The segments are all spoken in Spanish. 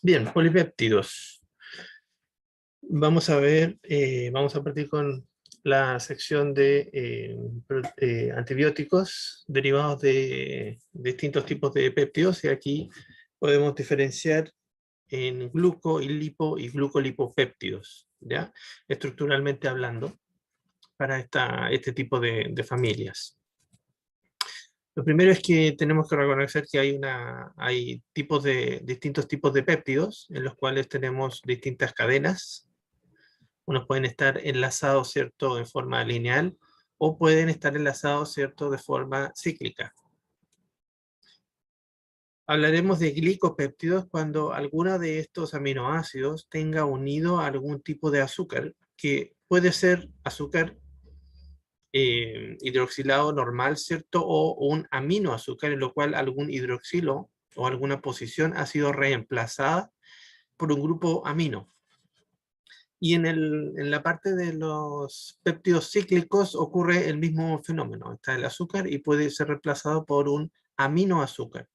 Bien, polipéptidos. Vamos a ver, vamos a partir con la sección de antibióticos derivados de distintos tipos de péptidos, y aquí podemos diferenciar en gluco y lipo y glucolipopéptidos, ¿ya? Estructuralmente hablando, para este tipo de familias. Lo primero es que tenemos que reconocer que hay distintos tipos de péptidos, en los cuales tenemos distintas cadenas. Unos pueden estar enlazados, ¿cierto?, en forma lineal, o pueden estar enlazados, ¿cierto?, de forma cíclica. Hablaremos de glicopéptidos cuando alguno de estos aminoácidos tenga unido a algún tipo de azúcar, que puede ser azúcar hidroxilado normal, ¿cierto?, o un aminoazúcar, en lo cual algún hidroxilo o alguna posición ha sido reemplazada por un grupo amino. Y en la parte de los péptidos cíclicos ocurre el mismo fenómeno. Está el azúcar y puede ser reemplazado por un aminoazúcar.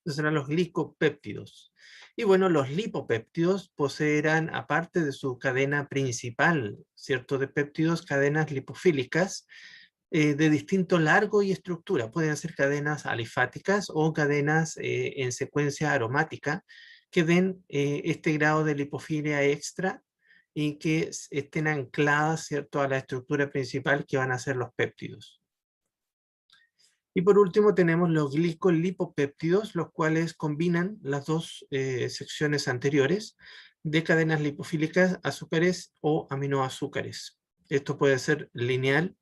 Esos serán los glicopéptidos. Y bueno, los lipopéptidos poseerán, aparte de su cadena principal, ¿cierto?, de péptidos, cadenas lipofílicas de distinto largo y estructura. Pueden ser cadenas alifáticas o cadenas en secuencia aromática que den este grado de lipofilia extra y que estén ancladas, ¿cierto?, a la estructura principal que van a ser los péptidos. Y por último tenemos los glicolipopéptidos, los cuales combinan las dos secciones anteriores de cadenas lipofílicas, azúcares o aminoazúcares. Esto puede ser lineal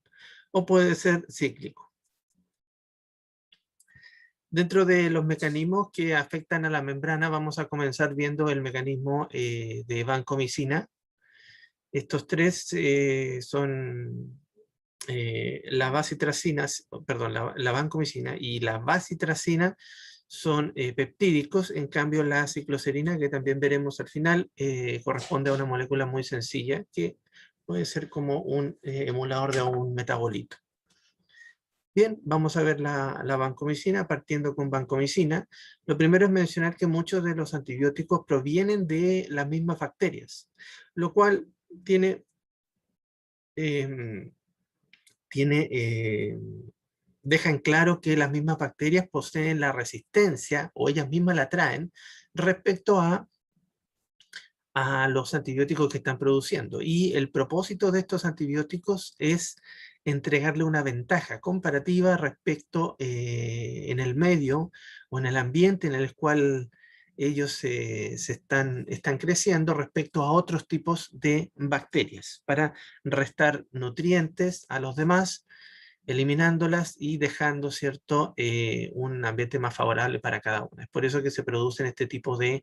o puede ser cíclico. Dentro de los mecanismos que afectan a la membrana, vamos a comenzar viendo el mecanismo de vancomicina. Estos tres son la vancitracina, perdón, la vancomicina y la vancitracina son peptídicos. En cambio la cicloserina, que también veremos al final, corresponde a una molécula muy sencilla que puede ser como un emulador de un metabolito. Bien, vamos a ver la vancomicina. Partiendo con vancomicina, lo primero es mencionar que muchos de los antibióticos provienen de las mismas bacterias, lo cual deja en claro que las mismas bacterias poseen la resistencia, o ellas mismas la traen, respecto a los antibióticos que están produciendo. Y el propósito de estos antibióticos es entregarle una ventaja comparativa respecto en el medio o en el ambiente en el cual ellos están creciendo respecto a otros tipos de bacterias, para restar nutrientes a los demás, eliminándolas y dejando, ¿cierto?, un ambiente más favorable para cada una. Es por eso que se producen este tipo de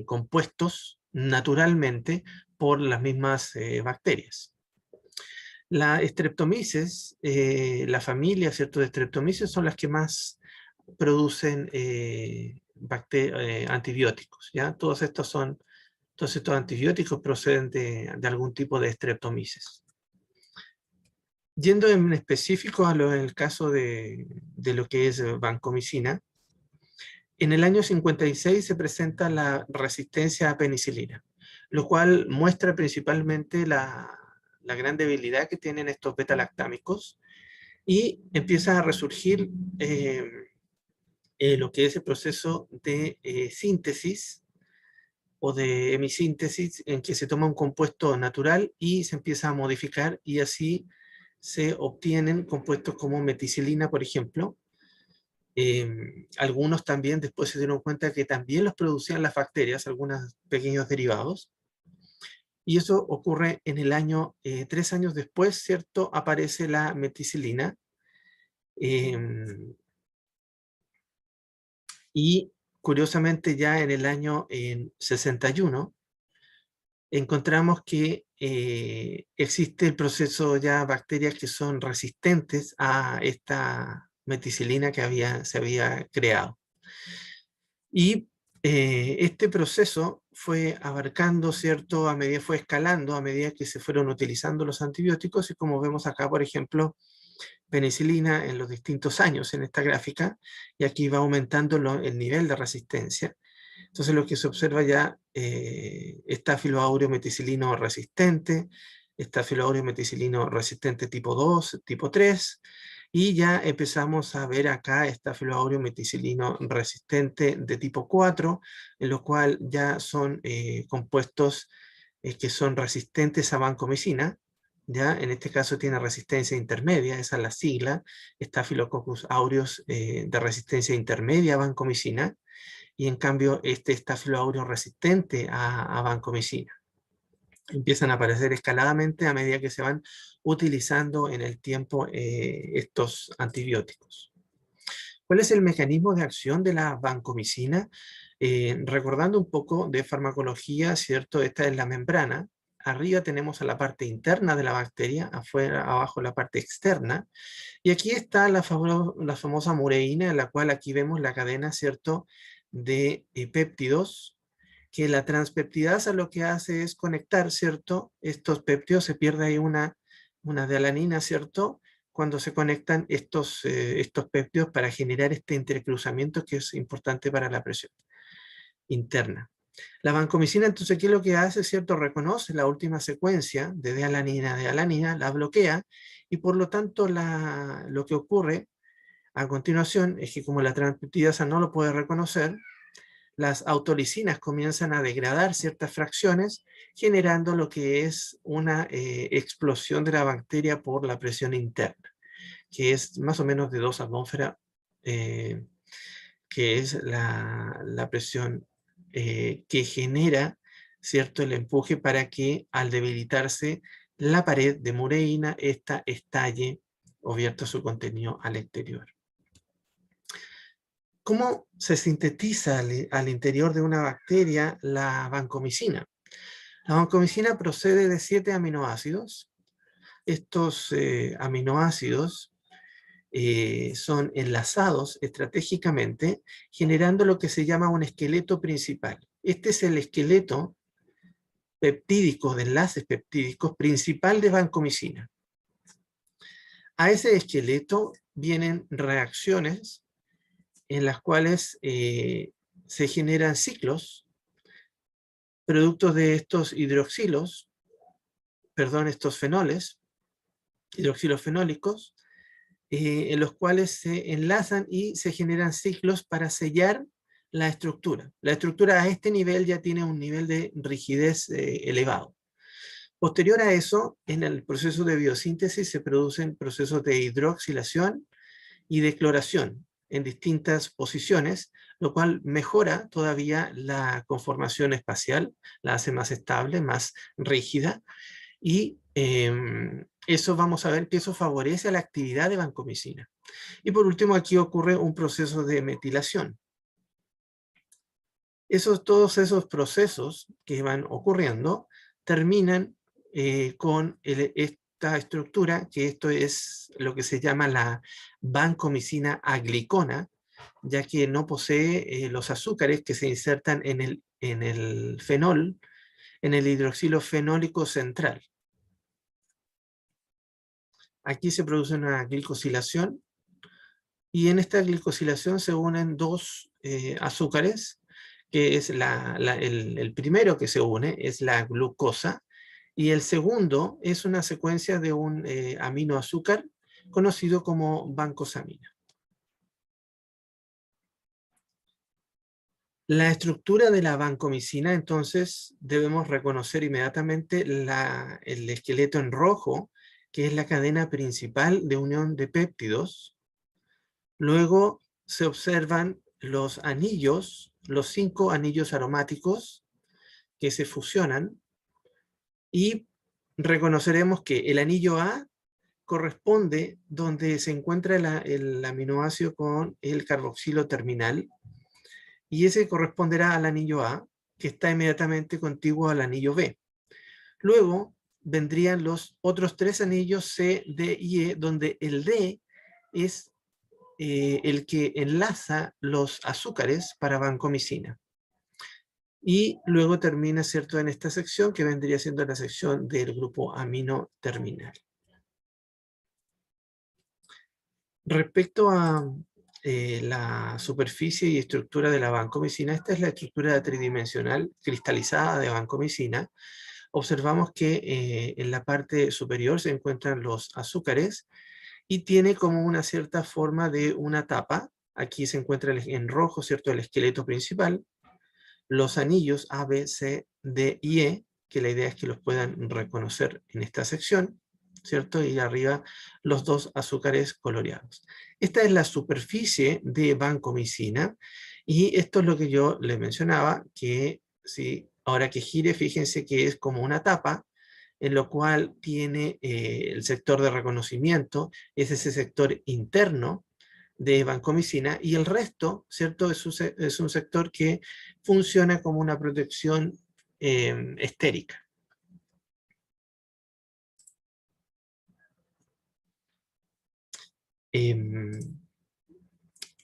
compuestos naturalmente por las mismas bacterias. La Streptomyces, la familia, ¿cierto?, de Streptomyces son las que más producen antibióticos, ¿ya? Todos estos antibióticos proceden de algún tipo de Streptomyces. Yendo en específico en el caso de lo que es vancomicina, en el año 56 se presenta la resistencia a penicilina, lo cual muestra principalmente la gran debilidad que tienen estos beta-lactámicos, y empieza a resurgir lo que es el proceso de síntesis o de hemisíntesis, en que se toma un compuesto natural y se empieza a modificar, y así se obtienen compuestos como meticilina, por ejemplo. Algunos también después se dieron cuenta que también los producían las bacterias, algunos pequeños derivados, y eso ocurre en el año, 3 años después, ¿cierto?, aparece la meticilina, y curiosamente ya en el año 61 encontramos que existe el proceso, ya bacterias que son resistentes a esta meticilina que se había creado. Y este proceso fue abarcando, ¿cierto?, fue escalando a medida que se fueron utilizando los antibióticos, y como vemos acá, por ejemplo, penicilina en los distintos años en esta gráfica, y aquí va aumentando el nivel de resistencia. Entonces lo que se observa ya, Staphylo aureus meticilino resistente, Staphylo aureus meticilino resistente tipo 2, tipo 3, y ya empezamos a ver acá Staphylo aureus meticilino resistente de tipo 4, en lo cual ya son compuestos que son resistentes a vancomicina. Ya en este caso tiene resistencia intermedia, esa es la sigla, Staphylococcus aureus de resistencia intermedia a vancomicina, y en cambio este Staphylo aureus resistente a vancomicina. Empiezan a aparecer escaladamente a medida que se van utilizando en el tiempo estos antibióticos. ¿Cuál es el mecanismo de acción de la vancomicina? Recordando un poco de farmacología, ¿cierto? Esta es la membrana. Arriba tenemos a la parte interna de la bacteria, afuera, abajo la parte externa. Y aquí está la famosa mureína, en la cual aquí vemos la cadena, ¿cierto?, de péptidos, que la transpeptidasa lo que hace es conectar, ¿cierto? Estos péptidos, se pierde ahí una de alanina, ¿cierto? Cuando se conectan estos péptidos para generar este intercruzamiento que es importante para la presión interna. La vancomicina, entonces, ¿qué es lo que hace? ¿Cierto? Reconoce la última secuencia de D-alanina, la bloquea, y por lo tanto lo que ocurre a continuación es que como la transpeptidasa no lo puede reconocer, las autolisinas comienzan a degradar ciertas fracciones, generando lo que es una explosión de la bacteria por la presión interna, que es más o menos de 2 atmósferas, que es la presión que genera, ¿cierto?, el empuje para que al debilitarse la pared de mureína, esta estalle o vierta su contenido al exterior. ¿Cómo se sintetiza al interior de una bacteria la vancomicina? La vancomicina procede de 7 aminoácidos. Estos aminoácidos son enlazados estratégicamente, generando lo que se llama un esqueleto principal. Este es el esqueleto peptídico, de enlaces peptídicos principal de vancomicina. A ese esqueleto vienen reacciones en las cuales se generan ciclos, productos de estos estos fenoles, hidroxilos fenólicos, en los cuales se enlazan y se generan ciclos para sellar la estructura. La estructura a este nivel ya tiene un nivel de rigidez elevado. Posterior a eso, en el proceso de biosíntesis se producen procesos de hidroxilación y de cloración en distintas posiciones, lo cual mejora todavía la conformación espacial, la hace más estable, más rígida, y eso vamos a ver que eso favorece a la actividad de vancomicina. Y por último, aquí ocurre un proceso de metilación. Todos esos procesos que van ocurriendo terminan con esta estructura, que esto es lo que se llama la vancomicina aglicona, ya que no posee los azúcares que se insertan en el fenol, en el hidroxilo fenólico central. Aquí se produce una glicosilación, y en esta glicosilación se unen dos azúcares, que es el primero que se une es la glucosa, y el segundo es una secuencia de un aminoazúcar conocido como vancosamina. La estructura de la vancomicina, entonces, debemos reconocer inmediatamente el esqueleto en rojo, que es la cadena principal de unión de péptidos. Luego se observan los anillos, los 5 anillos aromáticos que se fusionan, y reconoceremos que el anillo A corresponde donde se encuentra el aminoácido con el carboxilo terminal, y ese corresponderá al anillo A, que está inmediatamente contiguo al anillo B. Luego vendrían los otros 3 anillos C, D y E, donde el D es el que enlaza los azúcares para vancomicina. Y luego termina, ¿cierto?, en esta sección que vendría siendo la sección del grupo amino terminal. Respecto a la superficie y estructura de la vancomicina, esta es la estructura tridimensional cristalizada de vancomicina. Observamos que en la parte superior se encuentran los azúcares y tiene como una cierta forma de una tapa. Aquí se encuentra en rojo, ¿cierto?, el esqueleto principal, los anillos A, B, C, D y E, que la idea es que los puedan reconocer en esta sección, ¿cierto? Y arriba los dos azúcares coloreados. Esta es la superficie de vancomicina y esto es lo que yo le mencionaba, que si ahora que gire, fíjense que es como una tapa en lo cual tiene el sector de reconocimiento, es ese sector interno de vancomicina, y el resto, ¿cierto? Es un sector que funciona como una protección estérica.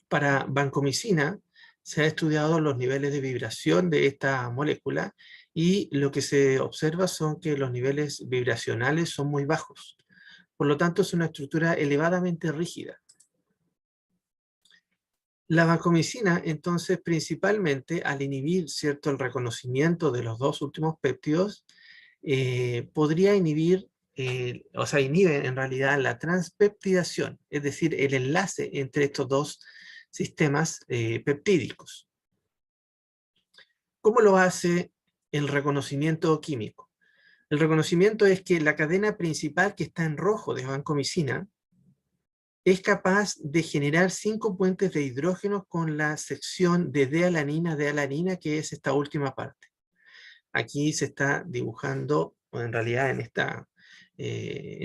Para vancomicina se ha estudiado los niveles de vibración de esta molécula y lo que se observa son que los niveles vibracionales son muy bajos. Por lo tanto, es una estructura elevadamente rígida. La vancomicina, entonces, principalmente al inhibir, ¿cierto?, el reconocimiento de los dos últimos péptidos, podría inhibir, o sea, inhibe en realidad la transpeptidación, es decir, el enlace entre estos dos sistemas peptídicos. ¿Cómo lo hace el reconocimiento químico? El reconocimiento es que la cadena principal que está en rojo de vancomicina es capaz de generar 5 puentes de hidrógeno con la sección de D-alanina, que es esta última parte. Aquí se está dibujando, o en realidad en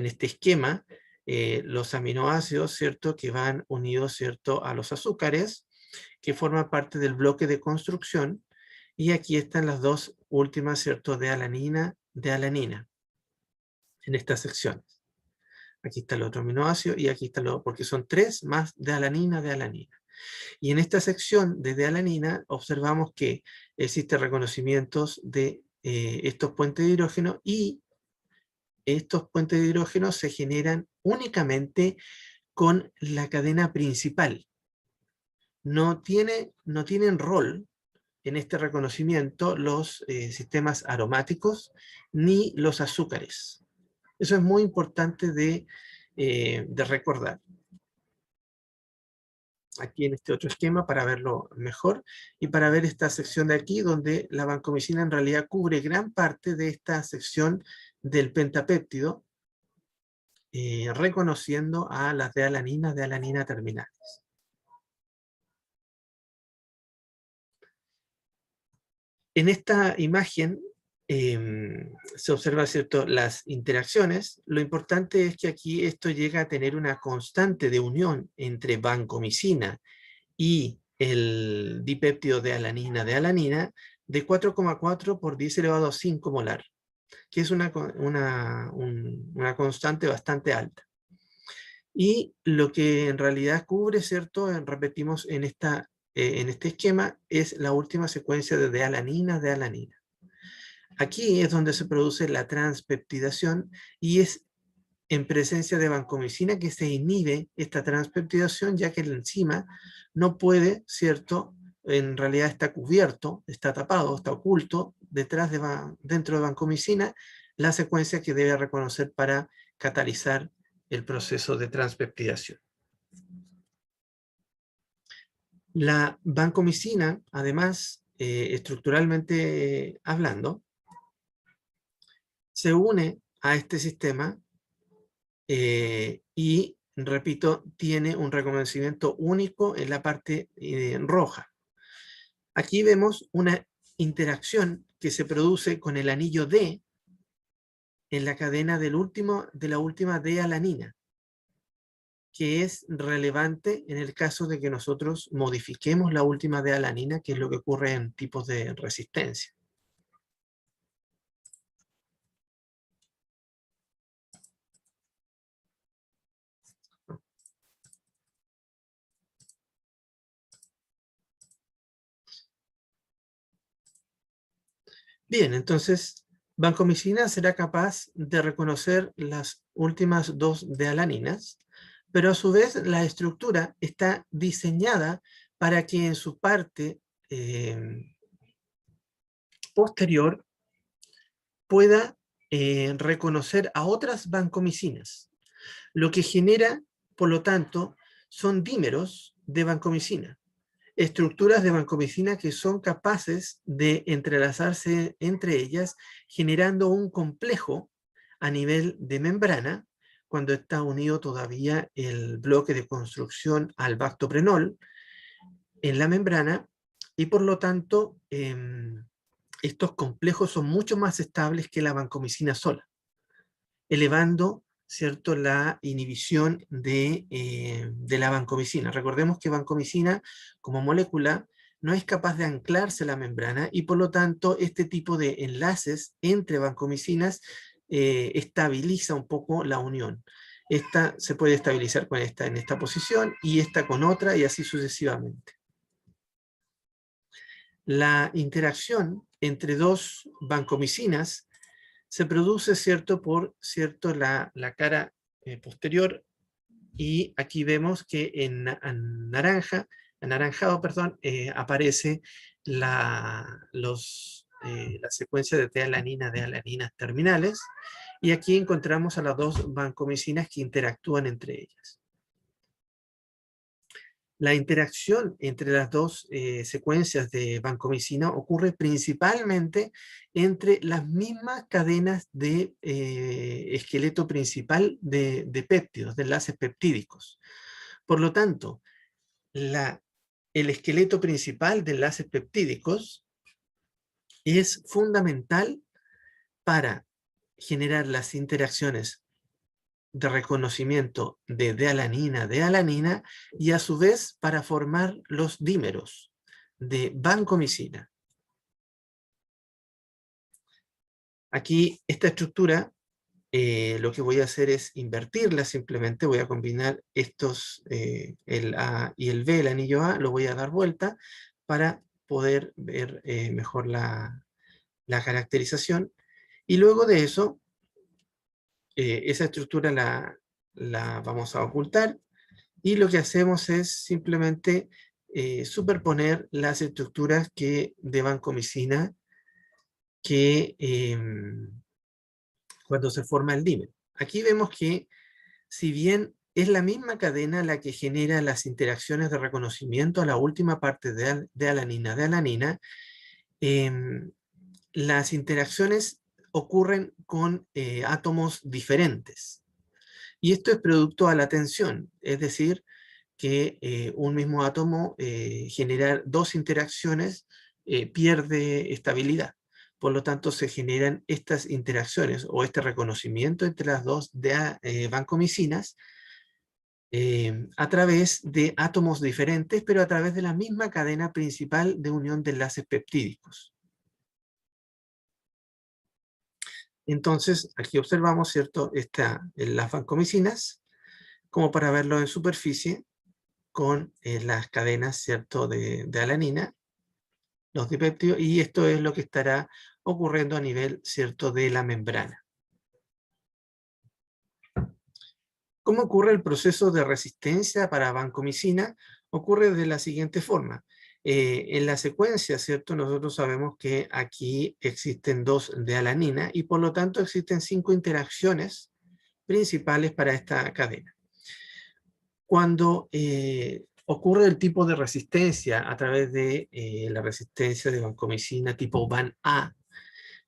este esquema, los aminoácidos, ¿cierto?, que van unidos, ¿cierto?, a los azúcares, que forman parte del bloque de construcción, y aquí están las dos últimas, ¿cierto?, D-alanina, en estas secciones. Aquí está el otro aminoácido y aquí está el otro, porque son 3 más D-alanina. Y en esta sección de D-alanina observamos que existen reconocimientos de estos puentes de hidrógeno, y estos puentes de hidrógeno se generan únicamente con la cadena principal. No tienen rol en este reconocimiento los sistemas aromáticos ni los azúcares. Eso es muy importante de recordar. Aquí en este otro esquema para verlo mejor y para ver esta sección de aquí donde la vancomicina en realidad cubre gran parte de esta sección del pentapéptido, reconociendo a las D-alanina terminales. En esta imagen se observa, ¿cierto?, las interacciones. Lo importante es que aquí esto llega a tener una constante de unión entre vancomicina y el dipéptido de alanina de 4,4 por 10 elevado a 5 molar, que es una constante bastante alta. Y lo que en realidad cubre, ¿cierto?, repetimos en este esquema, es la última secuencia de D-alanina. Aquí es donde se produce la transpeptidación y es en presencia de vancomicina que se inhibe esta transpeptidación, ya que la enzima no puede, ¿cierto? En realidad está cubierto, está tapado, está oculto dentro de vancomicina la secuencia que debe reconocer para catalizar el proceso de transpeptidación. La vancomicina, además, estructuralmente hablando, se une a este sistema y, repito, tiene un reconocimiento único en la parte roja. Aquí vemos una interacción que se produce con el anillo D en la cadena de la última D-alanina, que es relevante en el caso de que nosotros modifiquemos la última D-alanina, que es lo que ocurre en tipos de resistencia. Bien, entonces, vancomicina será capaz de reconocer las últimas dos D-alaninas, pero a su vez la estructura está diseñada para que en su parte posterior pueda reconocer a otras vancomicinas, lo que genera, por lo tanto, son dímeros de vancomicina, estructuras de vancomicina que son capaces de entrelazarse entre ellas, generando un complejo a nivel de membrana, cuando está unido todavía el bloque de construcción al bactoprenol en la membrana, y por lo tanto estos complejos son mucho más estables que la vancomicina sola, elevando, ¿cierto?, la inhibición de la vancomicina. Recordemos que vancomicina como molécula no es capaz de anclarse a la membrana y por lo tanto este tipo de enlaces entre vancomicinas estabiliza un poco la unión. Esta se puede estabilizar con esta en esta posición y esta con otra y así sucesivamente. La interacción entre dos vancomicinas se produce, ¿cierto?, por, ¿cierto?, la cara posterior, y aquí vemos que en anaranjado, perdón, aparece la secuencia de T-alanina de alaninas terminales, y aquí encontramos a las dos vancomicinas que interactúan entre ellas. La interacción entre las dos secuencias de vancomicina ocurre principalmente entre las mismas cadenas de esqueleto principal de péptidos, de enlaces peptídicos. Por lo tanto, el esqueleto principal de enlaces peptídicos es fundamental para generar las interacciones de reconocimiento de alanina, y a su vez para formar los dímeros de vancomicina. Aquí esta estructura, lo que voy a hacer es invertirla simplemente, voy a combinar estos, el A y el B, el anillo A, lo voy a dar vuelta para poder ver mejor la caracterización, y luego de eso, esa estructura la vamos a ocultar, y lo que hacemos es simplemente superponer las estructuras de vancomicina que cuando se forma el dímero. Aquí vemos que si bien es la misma cadena la que genera las interacciones de reconocimiento a la última parte de alanina, las interacciones ocurren con átomos diferentes. Y esto es producto a la tensión, es decir, que un mismo átomo generar dos interacciones pierde estabilidad. Por lo tanto, se generan estas interacciones o este reconocimiento entre las dos vancomicinas a través de átomos diferentes, pero a través de la misma cadena principal de unión de enlaces peptídicos. Entonces, aquí observamos, ¿cierto?, las vancomicinas, como para verlo en superficie, con las cadenas, ¿cierto?, de alanina, los dipéptidos, y esto es lo que estará ocurriendo a nivel, ¿cierto?, de la membrana. ¿Cómo ocurre el proceso de resistencia para vancomicina? Ocurre de la siguiente forma. En la secuencia, ¿cierto?, nosotros sabemos que aquí existen dos de alanina y por lo tanto existen 5 interacciones principales para esta cadena. Cuando ocurre el tipo de resistencia a través de la resistencia de vancomicina tipo VAN-A,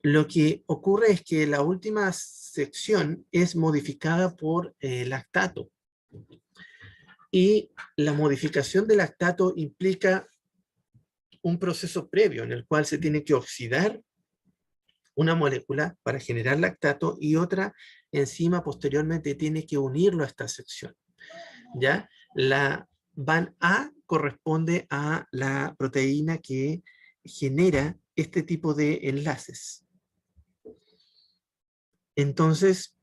lo que ocurre es que la última sección es modificada por lactato. Y la modificación del lactato implica un proceso previo en el cual se tiene que oxidar una molécula para generar lactato y otra enzima posteriormente tiene que unirlo a esta sección. ¿Ya? La VAN-A corresponde a la proteína que genera este tipo de enlaces. Entonces,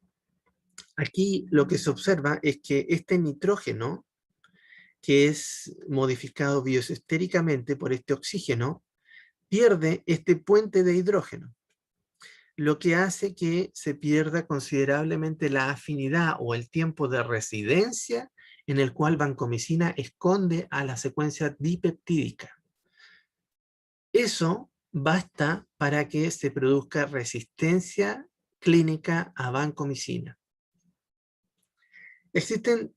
aquí lo que se observa es que este nitrógeno, que es modificado biosestéricamente por este oxígeno, pierde este puente de hidrógeno, lo que hace que se pierda considerablemente la afinidad o el tiempo de residencia en el cual vancomicina esconde a la secuencia dipeptídica. Eso basta para que se produzca resistencia clínica a vancomicina. Existen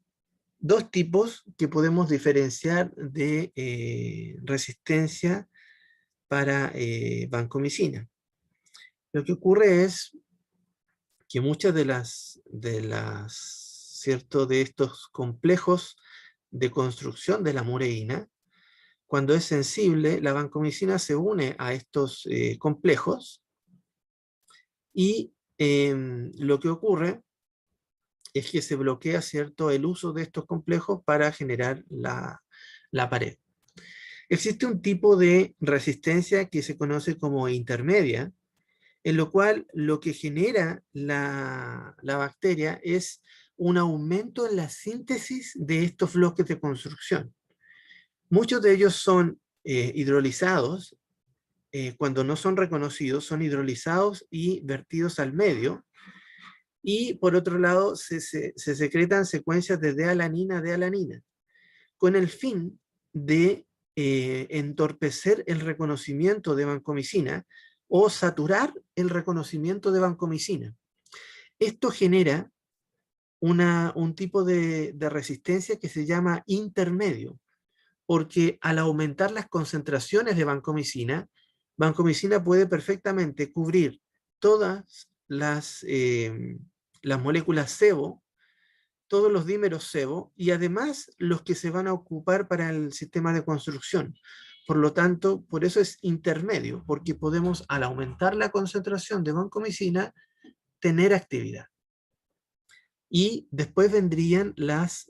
dos tipos que podemos diferenciar de resistencia para vancomicina. Lo que ocurre es que muchas de estos complejos de construcción de la mureína, cuando es sensible, la vancomicina se une a estos complejos y lo que ocurre es que se bloquea, ¿cierto?, el uso de estos complejos para generar la pared. Existe un tipo de resistencia que se conoce como intermedia, en lo cual lo que genera la bacteria es un aumento en la síntesis de estos bloques de construcción. Muchos de ellos son hidrolizados, cuando no son reconocidos, son hidrolizados y vertidos al medio, y por otro lado se secretan secuencias de D-alanina, con el fin de entorpecer el reconocimiento de vancomicina o saturar el reconocimiento de vancomicina. Esto genera un tipo de resistencia que se llama intermedio, porque al aumentar las concentraciones de vancomicina, vancomicina puede perfectamente cubrir todas las moléculas sebo, todos los dímeros sebo, y además los que se van a ocupar para el sistema de construcción. Por lo tanto, por eso es intermedio, porque podemos, al aumentar la concentración de vancomicina, tener actividad. Y después vendrían las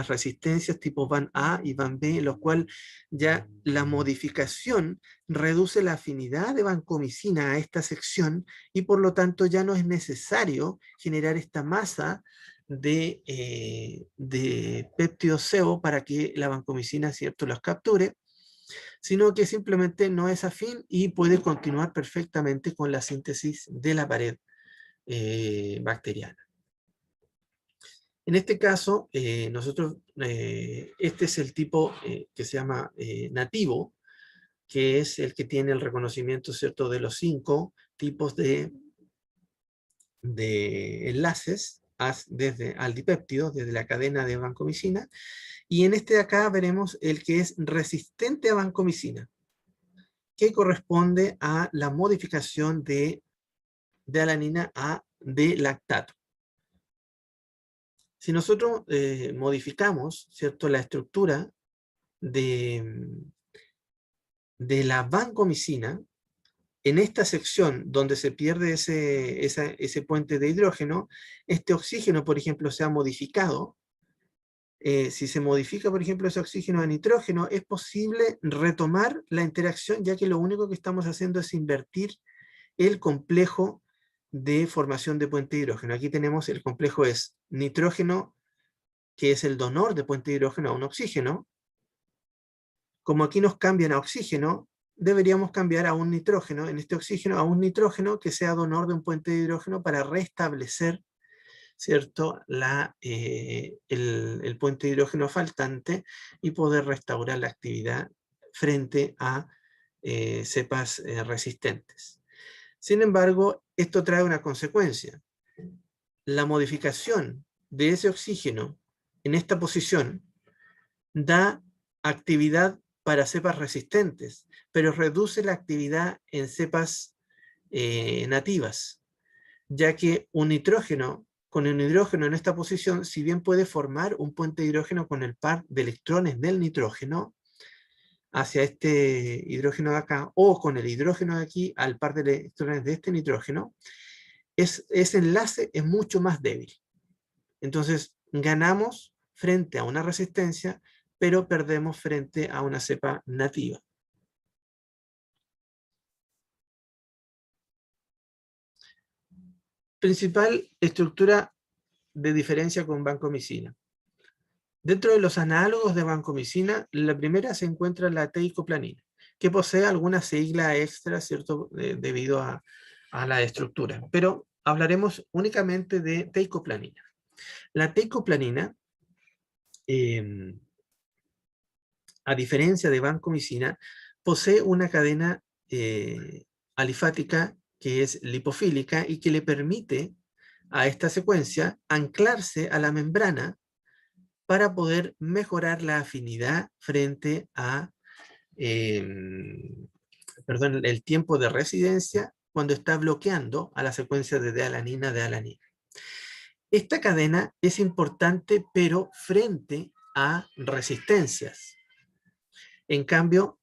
resistencias tipo VAN A y VAN B, en los cuales ya la modificación reduce la afinidad de vancomicina a esta sección y por lo tanto ya no es necesario generar esta masa de péptidos sebo para que la vancomicina, ¿cierto?, los capture, sino que simplemente no es afín y puede continuar perfectamente con la síntesis de la pared bacteriana. En este caso, este es el tipo que se llama nativo, que es el que tiene el reconocimiento, ¿cierto?, de los 5 tipos de enlaces desde al dipéptido, desde la cadena de vancomicina, y en este de acá veremos el que es resistente a vancomicina, que corresponde a la modificación de alanina a D-lactato. Si nosotros modificamos, ¿cierto?, la estructura de la vancomicina, en esta sección donde se pierde ese puente de hidrógeno, este oxígeno, por ejemplo, se ha modificado. Si se modifica, por ejemplo, ese oxígeno a nitrógeno, es posible retomar la interacción, ya que lo único que estamos haciendo es invertir el complejo de formación de puente de hidrógeno. Aquí tenemos el complejo es nitrógeno, que es el donor de puente de hidrógeno a un oxígeno. Como aquí nos cambian a oxígeno, deberíamos cambiar a un nitrógeno, en este oxígeno, a un nitrógeno que sea donor de un puente de hidrógeno para restablecer, ¿cierto?, el puente de hidrógeno faltante y poder restaurar la actividad frente a cepas resistentes. Sin embargo, esto trae una consecuencia. La modificación de ese oxígeno en esta posición da actividad para cepas resistentes, pero reduce la actividad en cepas nativas, ya que un nitrógeno con un hidrógeno en esta posición, si bien puede formar un puente de hidrógeno con el par de electrones del nitrógeno hacia este hidrógeno de acá, o con el hidrógeno de aquí al par de electrones de este nitrógeno, ese enlace es mucho más débil. Entonces, ganamos frente a una resistencia, pero perdemos frente a una cepa nativa. Principal estructura de diferencia con vancomicina. Dentro de los análogos de vancomicina, la primera se encuentra la teicoplanina, que posee alguna sigla extra, ¿cierto?, debido a la estructura. Pero hablaremos únicamente de teicoplanina. La teicoplanina a diferencia de vancomicina, posee una cadena alifática que es lipofílica y que le permite a esta secuencia anclarse a la membrana para poder mejorar la afinidad frente a el tiempo de residencia cuando está bloqueando a la secuencia de D-alanina. Esta cadena es importante, pero frente a resistencias. En cambio,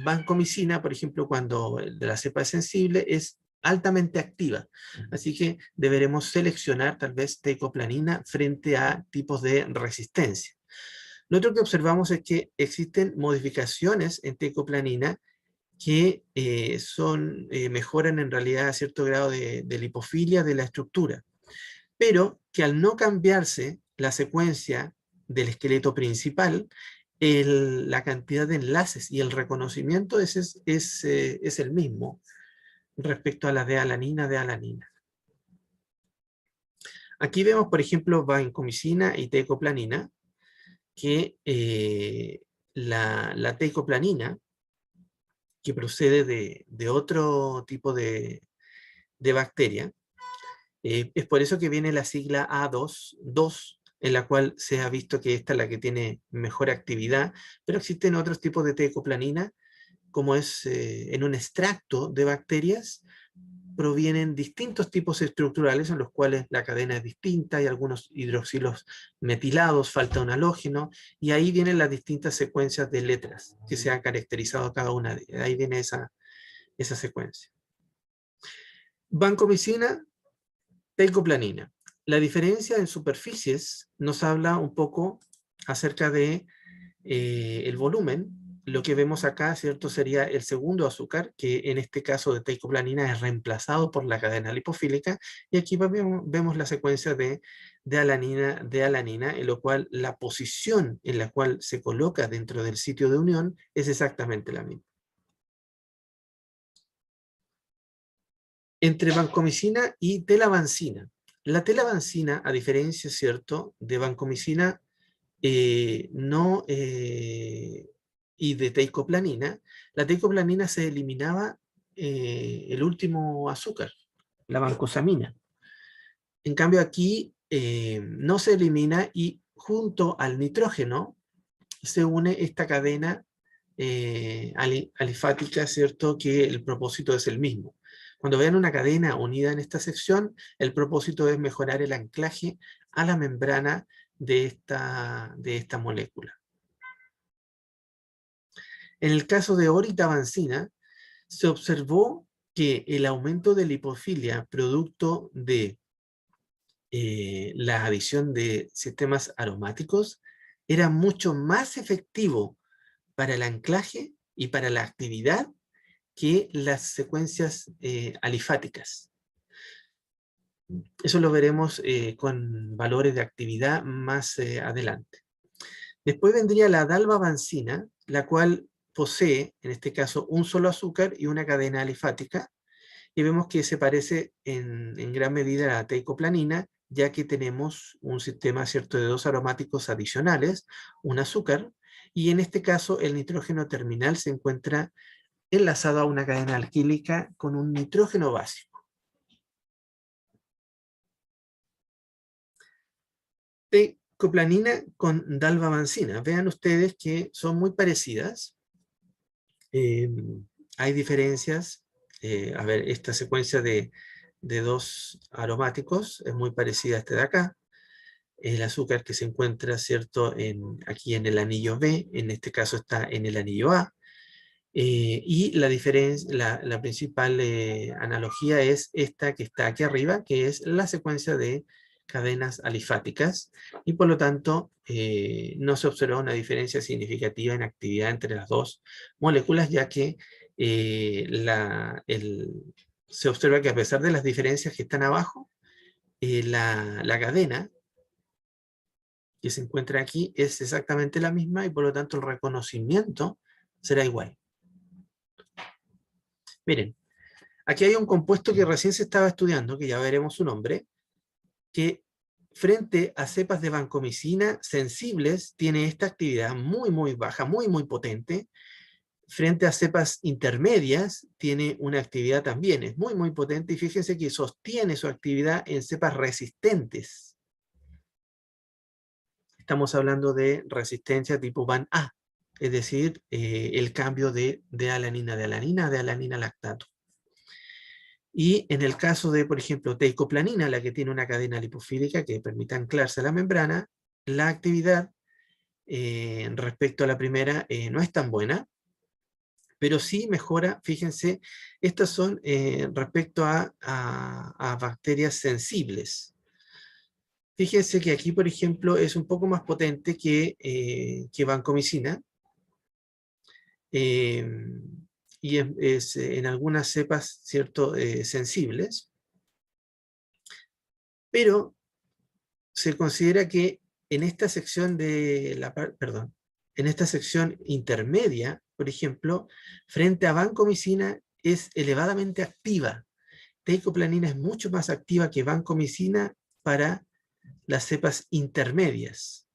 vancomicina, por ejemplo, cuando de la cepa es sensible, es altamente activa. Así que deberemos seleccionar tal vez teicoplanina frente a tipos de resistencia. Lo otro que observamos es que existen modificaciones en teicoplanina que mejoran en realidad a cierto grado de lipofilia de la estructura, pero que al no cambiarse la secuencia del esqueleto principal, la cantidad de enlaces y el reconocimiento es el mismo respecto a la D-alanina. Aquí vemos, por ejemplo, vancomicina y teicoplanina, que la teicoplanina, que procede de otro tipo de bacteria, es por eso que viene la sigla A2, en la cual se ha visto que esta es la que tiene mejor actividad, pero existen otros tipos de teicoplanina, como es en un extracto de bacterias, provienen distintos tipos estructurales en los cuales la cadena es distinta, hay algunos hidroxilos metilados, falta un halógeno, y ahí vienen las distintas secuencias de letras que se han caracterizado cada una de ellas. Ahí viene esa secuencia. Vancomicina, teicoplanina. La diferencia en superficies nos habla un poco acerca de el volumen. Lo que vemos acá, ¿cierto? Sería el segundo azúcar, que en este caso de teicoplanina es reemplazado por la cadena lipofílica, y aquí vemos la secuencia de alanina, en lo cual la posición en la cual se coloca dentro del sitio de unión es exactamente la misma. Entre vancomicina y telavancina. La telavancina, a diferencia, ¿cierto?, de vancomicina y de teicoplanina, la teicoplanina se eliminaba el último azúcar, la vancosamina. En cambio aquí no se elimina y junto al nitrógeno se une esta cadena alifática, ¿cierto?, que el propósito es el mismo. Cuando vean una cadena unida en esta sección, el propósito es mejorar el anclaje a la membrana de esta molécula. En el caso de oritavancina, se observó que el aumento de lipofilia producto de la adición de sistemas aromáticos era mucho más efectivo para el anclaje y para la actividad que las secuencias alifáticas. Eso lo veremos con valores de actividad más adelante. Después vendría la dalbavancina, la cual posee, en este caso, un solo azúcar y una cadena alifática, y vemos que se parece en gran medida a la teicoplanina, ya que tenemos un sistema, ¿cierto?, de dos aromáticos adicionales, un azúcar, y en este caso el nitrógeno terminal se encuentra enlazado a una cadena alquílica con un nitrógeno básico. Teicoplanina con dalbavancina. Vean ustedes que son muy parecidas. Hay diferencias. A ver, esta secuencia de dos aromáticos es muy parecida a este de acá. El azúcar que se encuentra, ¿cierto?, aquí en el anillo B, en este caso está en el anillo A. Y la diferencia, la principal analogía es esta que está aquí arriba, que es la secuencia de cadenas alifáticas, y por lo tanto no se observa una diferencia significativa en actividad entre las dos moléculas, ya que se observa que a pesar de las diferencias que están abajo, la cadena que se encuentra aquí es exactamente la misma, y por lo tanto el reconocimiento será igual. Miren, aquí hay un compuesto que recién se estaba estudiando, que ya veremos su nombre, que frente a cepas de vancomicina sensibles, tiene esta actividad muy, muy baja, muy, muy potente. Frente a cepas intermedias, tiene una actividad también, es muy, muy potente, y fíjense que sostiene su actividad en cepas resistentes. Estamos hablando de resistencia tipo VAN-A, es decir, el cambio de alanina de alanina lactato. Y en el caso de, por ejemplo, teicoplanina, la que tiene una cadena lipofílica que permite anclarse a la membrana, la actividad respecto a la primera no es tan buena, pero sí mejora. Fíjense, estas son respecto a bacterias sensibles. Fíjense que aquí, por ejemplo, es un poco más potente que vancomicina, y es en algunas cepas, ¿cierto?, sensibles, pero se considera que en esta sección en esta sección intermedia, por ejemplo, frente a vancomicina es elevadamente activa. Teicoplanina es mucho más activa que vancomicina para las cepas intermedias.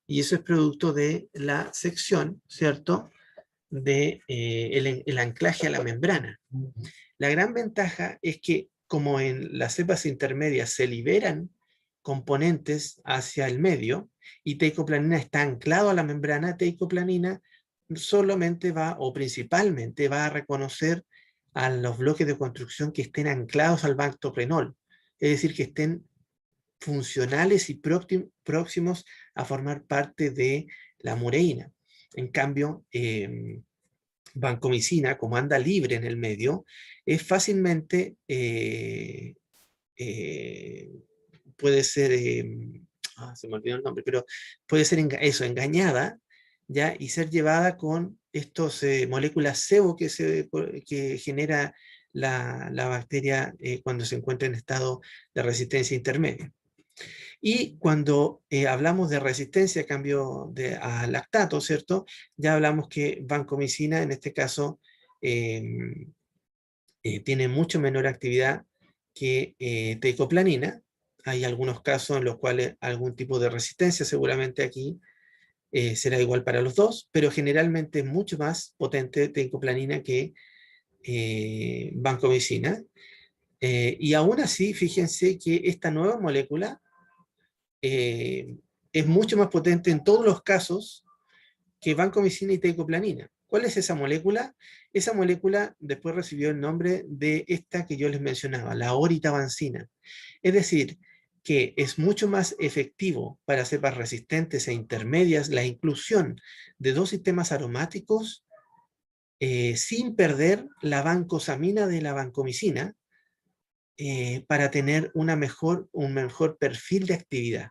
Y eso es producto de la sección, ¿cierto?, de el anclaje a la membrana. La gran ventaja es que, como en las cepas intermedias se liberan componentes hacia el medio y teicoplanina está anclado a la membrana, teicoplanina solamente va, o principalmente va a reconocer a los bloques de construcción que estén anclados al bactoprenol, es decir, que estén funcionales y próximos a formar parte de la mureína. En cambio, vancomicina, como anda libre en el medio, es fácilmente, puede ser, se me olvidó el nombre, pero puede ser engañada, ¿ya? Y ser llevada con estas moléculas sebo que genera la bacteria cuando se encuentra en estado de resistencia intermedia. Y cuando hablamos de resistencia a cambio a lactato, ¿cierto? Ya hablamos que vancomicina, en este caso, tiene mucho menor actividad que teicoplanina. Hay algunos casos en los cuales algún tipo de resistencia seguramente aquí será igual para los dos, pero generalmente es mucho más potente teicoplanina que vancomicina. Y aún así, fíjense que esta nueva molécula es mucho más potente en todos los casos que vancomicina y teicoplanina. ¿Cuál es esa molécula? Esa molécula después recibió el nombre de esta que yo les mencionaba, la oritavancina. Es decir, que es mucho más efectivo para cepas resistentes e intermedias la inclusión de dos sistemas aromáticos sin perder la vancosamina de la vancomicina para tener un mejor perfil de actividad.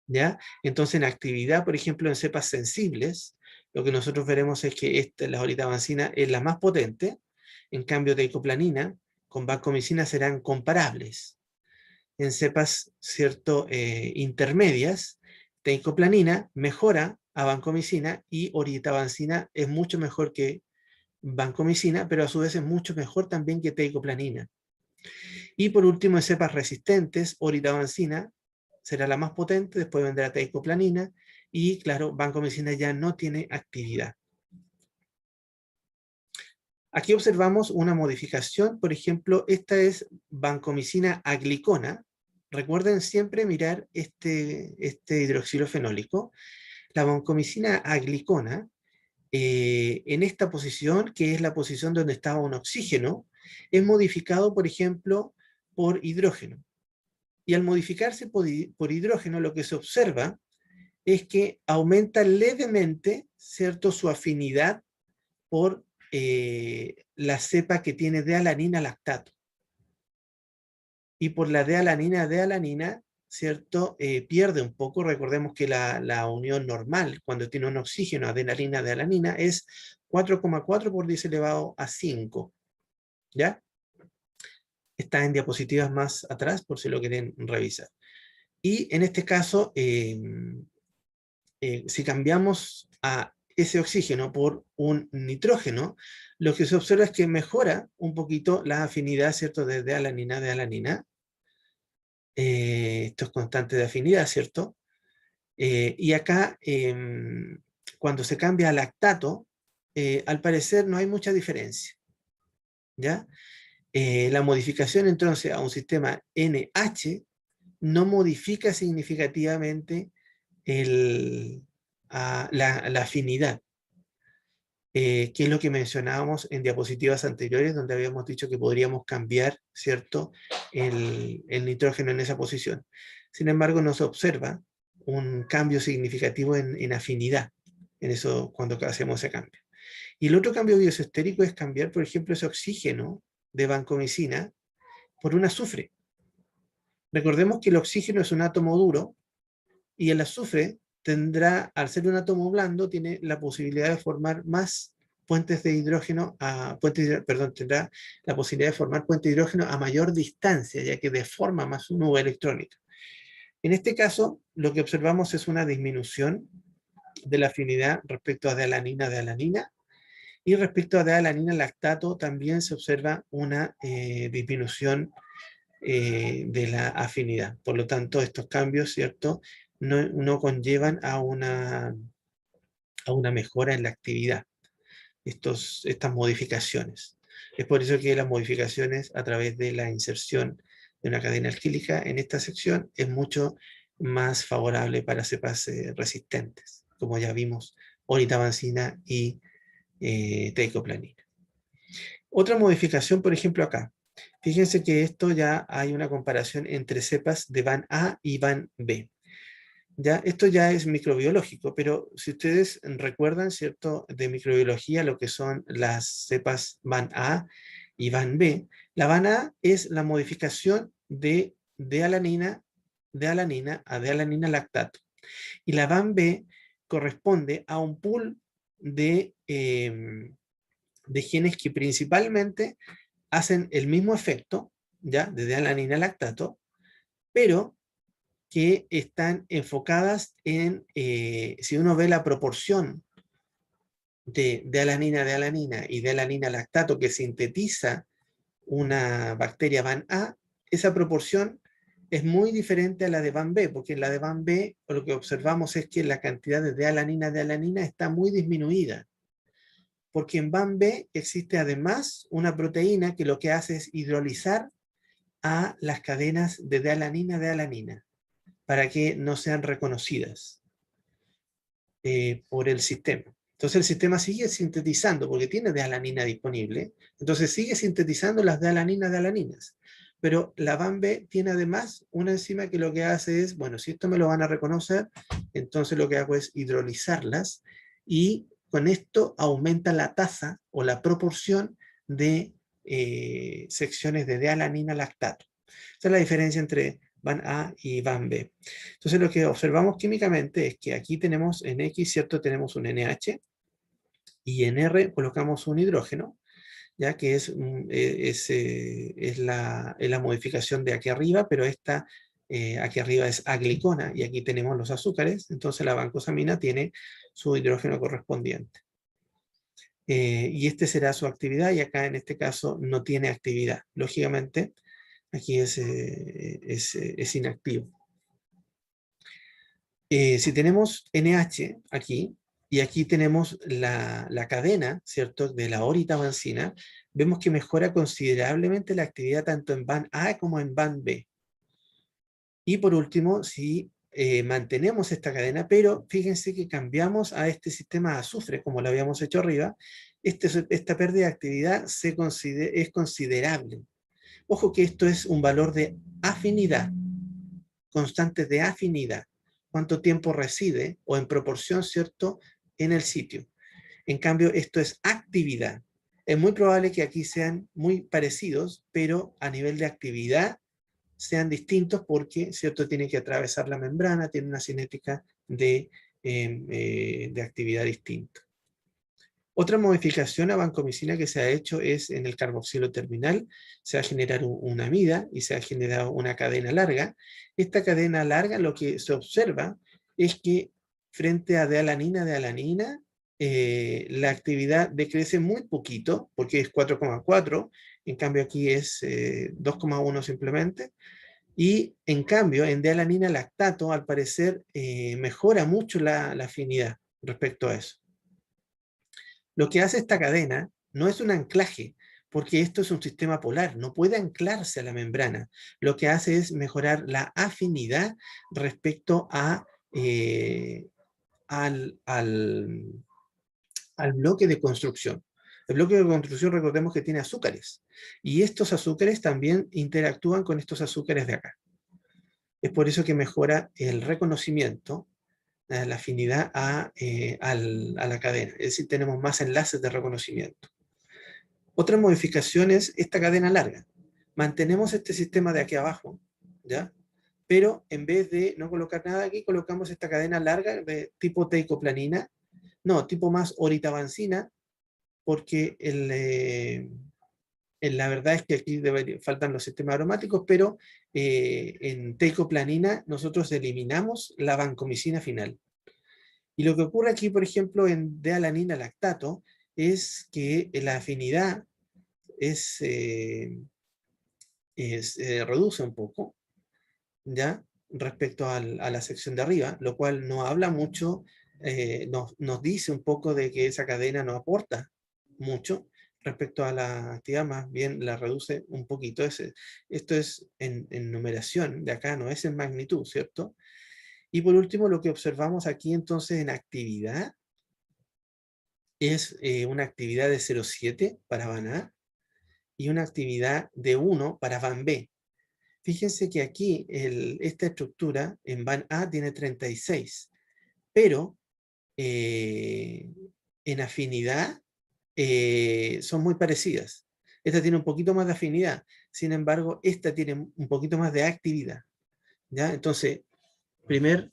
¿Ya? Entonces, en actividad, por ejemplo, en cepas sensibles, lo que nosotros veremos es que la oritavancina es la más potente. En cambio, teicoplanina con vancomicina serán comparables. En cepas, ¿cierto?, intermedias, teicoplanina mejora a vancomicina y oritavancina es mucho mejor que vancomicina, pero a su vez es mucho mejor también que teicoplanina. Y por último, en cepas resistentes, oritavancina será la más potente, después vendrá teicoplanina, y claro, vancomicina ya no tiene actividad. Aquí observamos una modificación, por ejemplo, esta es vancomicina aglicona. Recuerden siempre mirar este hidroxilo fenólico. La vancomicina aglicona, en esta posición, que es la posición donde estaba un oxígeno, es modificado, por ejemplo, por hidrógeno. Y al modificarse por hidrógeno, lo que se observa es que aumenta levemente, ¿cierto?, su afinidad por la cepa que tiene D-alanina lactato. Y por la D-alanina, ¿cierto?, pierde un poco. Recordemos que la unión normal, cuando tiene un oxígeno, adenalina, D-alanina, es 4,4 por 10 elevado a 5. ¿Ya? Está en diapositivas más atrás, por si lo quieren revisar. Y en este caso, si cambiamos a ese oxígeno por un nitrógeno, lo que se observa es que mejora un poquito la afinidad, ¿cierto?, de alanina, Esto es constante de afinidad, ¿cierto? Y acá, cuando se cambia a lactato, al parecer no hay mucha diferencia, ¿ya? La modificación entonces a un sistema NH no modifica significativamente la afinidad, que es lo que mencionábamos en diapositivas anteriores, donde habíamos dicho que podríamos cambiar, ¿cierto?, el nitrógeno en esa posición. Sin embargo, no se observa un cambio significativo en afinidad, en eso, cuando hacemos ese cambio. Y el otro cambio biosestérico es cambiar, por ejemplo, ese oxígeno de vancomicina por un azufre. Recordemos que el oxígeno es un átomo duro y el azufre tendrá, al ser un átomo blando, tiene la posibilidad de formar más puentes de hidrógeno, tendrá la posibilidad de formar puentes de hidrógeno a mayor distancia, ya que deforma más su nube electrónica. En este caso, lo que observamos es una disminución de la afinidad respecto a de-alanina, y respecto a de-alanina lactato también se observa una disminución de la afinidad. Por lo tanto, estos cambios, ¿cierto?, no conllevan a una mejora en la actividad, estas modificaciones. Es por eso que las modificaciones a través de la inserción de una cadena alquílica en esta sección es mucho más favorable para cepas resistentes, como ya vimos, oritabancina y teicoplanina. Otra modificación, por ejemplo, acá. Fíjense que esto ya hay una comparación entre cepas de VAN A y VAN B. ¿Ya? Esto ya es microbiológico, pero si ustedes recuerdan, ¿cierto?, de microbiología, lo que son las cepas VAN A y VAN B, la VAN A es la modificación de alanina a de-alanina lactato. Y la VAN B corresponde a un pool de genes que principalmente hacen el mismo efecto, ¿ya?, de de-alanina lactato, pero que están enfocadas en, si uno ve la proporción de alanina y de alanina lactato que sintetiza una bacteria VAN A, esa proporción es muy diferente a la de VAN B, porque en la de VAN B lo que observamos es que la cantidad de alanina está muy disminuida, porque en VAN B existe además una proteína que lo que hace es hidrolizar a las cadenas de alanina para que no sean reconocidas por el sistema. Entonces el sistema sigue sintetizando, porque tiene de-alanina disponible, entonces sigue sintetizando las de-alaninas. Pero la VAN B tiene además una enzima que lo que hace es, bueno, si esto me lo van a reconocer, entonces lo que hago es hidrolizarlas, y con esto aumenta la tasa o la proporción de secciones de de-alanina lactato. Esa es la diferencia entre VAN A y VAN B. Entonces lo que observamos químicamente es que aquí tenemos en X, ¿cierto?, tenemos un NH, y en R colocamos un hidrógeno, ya que es la modificación de aquí arriba, pero esta aquí arriba es aglicona, y aquí tenemos los azúcares, entonces la vancosamina tiene su hidrógeno correspondiente. Y este será su actividad, y acá en este caso no tiene actividad. Lógicamente, aquí es inactivo. Si tenemos NH aquí, y aquí tenemos la cadena, ¿cierto?, de la oritabancina, vemos que mejora considerablemente la actividad tanto en VAN A como en VAN B. Y por último, si mantenemos esta cadena, pero fíjense que cambiamos a este sistema de azufre, como lo habíamos hecho arriba, esta pérdida de actividad es considerable. Ojo que esto es un valor de afinidad, constante de afinidad, cuánto tiempo reside, o en proporción, ¿cierto?, en el sitio. En cambio, esto es actividad. Es muy probable que aquí sean muy parecidos, pero a nivel de actividad sean distintos, porque, ¿cierto?, tiene que atravesar la membrana, tiene una cinética de actividad distinta. Otra modificación a vancomicina que se ha hecho es en el carboxilo terminal. Se va a generar una amida y se ha generado una cadena larga. Esta cadena larga, lo que se observa es que frente a de-alanina, la actividad decrece muy poquito, porque es 4,4, en cambio aquí es 2,1 simplemente. Y en cambio, en D-alanina lactato, al parecer, mejora mucho la afinidad respecto a eso. Lo que hace esta cadena no es un anclaje, porque esto es un sistema polar, no puede anclarse a la membrana. Lo que hace es mejorar la afinidad respecto al, al, al bloque de construcción. El bloque de construcción, recordemos que tiene azúcares, y estos azúcares también interactúan con estos azúcares de acá. Es por eso que mejora el reconocimiento, la afinidad a la cadena. Es decir, tenemos más enlaces de reconocimiento. Otra modificación es esta cadena larga. Mantenemos este sistema de aquí abajo, ¿ya? Pero en vez de no colocar nada aquí, colocamos esta cadena larga de tipo teicoplanina, no, tipo más oritabancina, porque la verdad es que aquí faltan los sistemas aromáticos, pero en teicoplanina nosotros eliminamos la vancomicina final. Y lo que ocurre aquí, por ejemplo, en D-alanina lactato, es que la afinidad reduce un poco, ¿ya? Respecto a la sección de arriba, lo cual no habla mucho, nos dice un poco de que esa cadena no aporta mucho respecto a la actividad, más bien la reduce un poquito. Esto es en numeración, de acá no es en magnitud, ¿cierto? Y por último, lo que observamos aquí entonces en actividad es una actividad de 0,7 para van A y una actividad de 1 para van B. Fíjense que aquí esta estructura en van A tiene 36, pero en afinidad son muy parecidas. Esta tiene un poquito más de afinidad, sin embargo, esta tiene un poquito más de actividad, ¿ya? Entonces, primer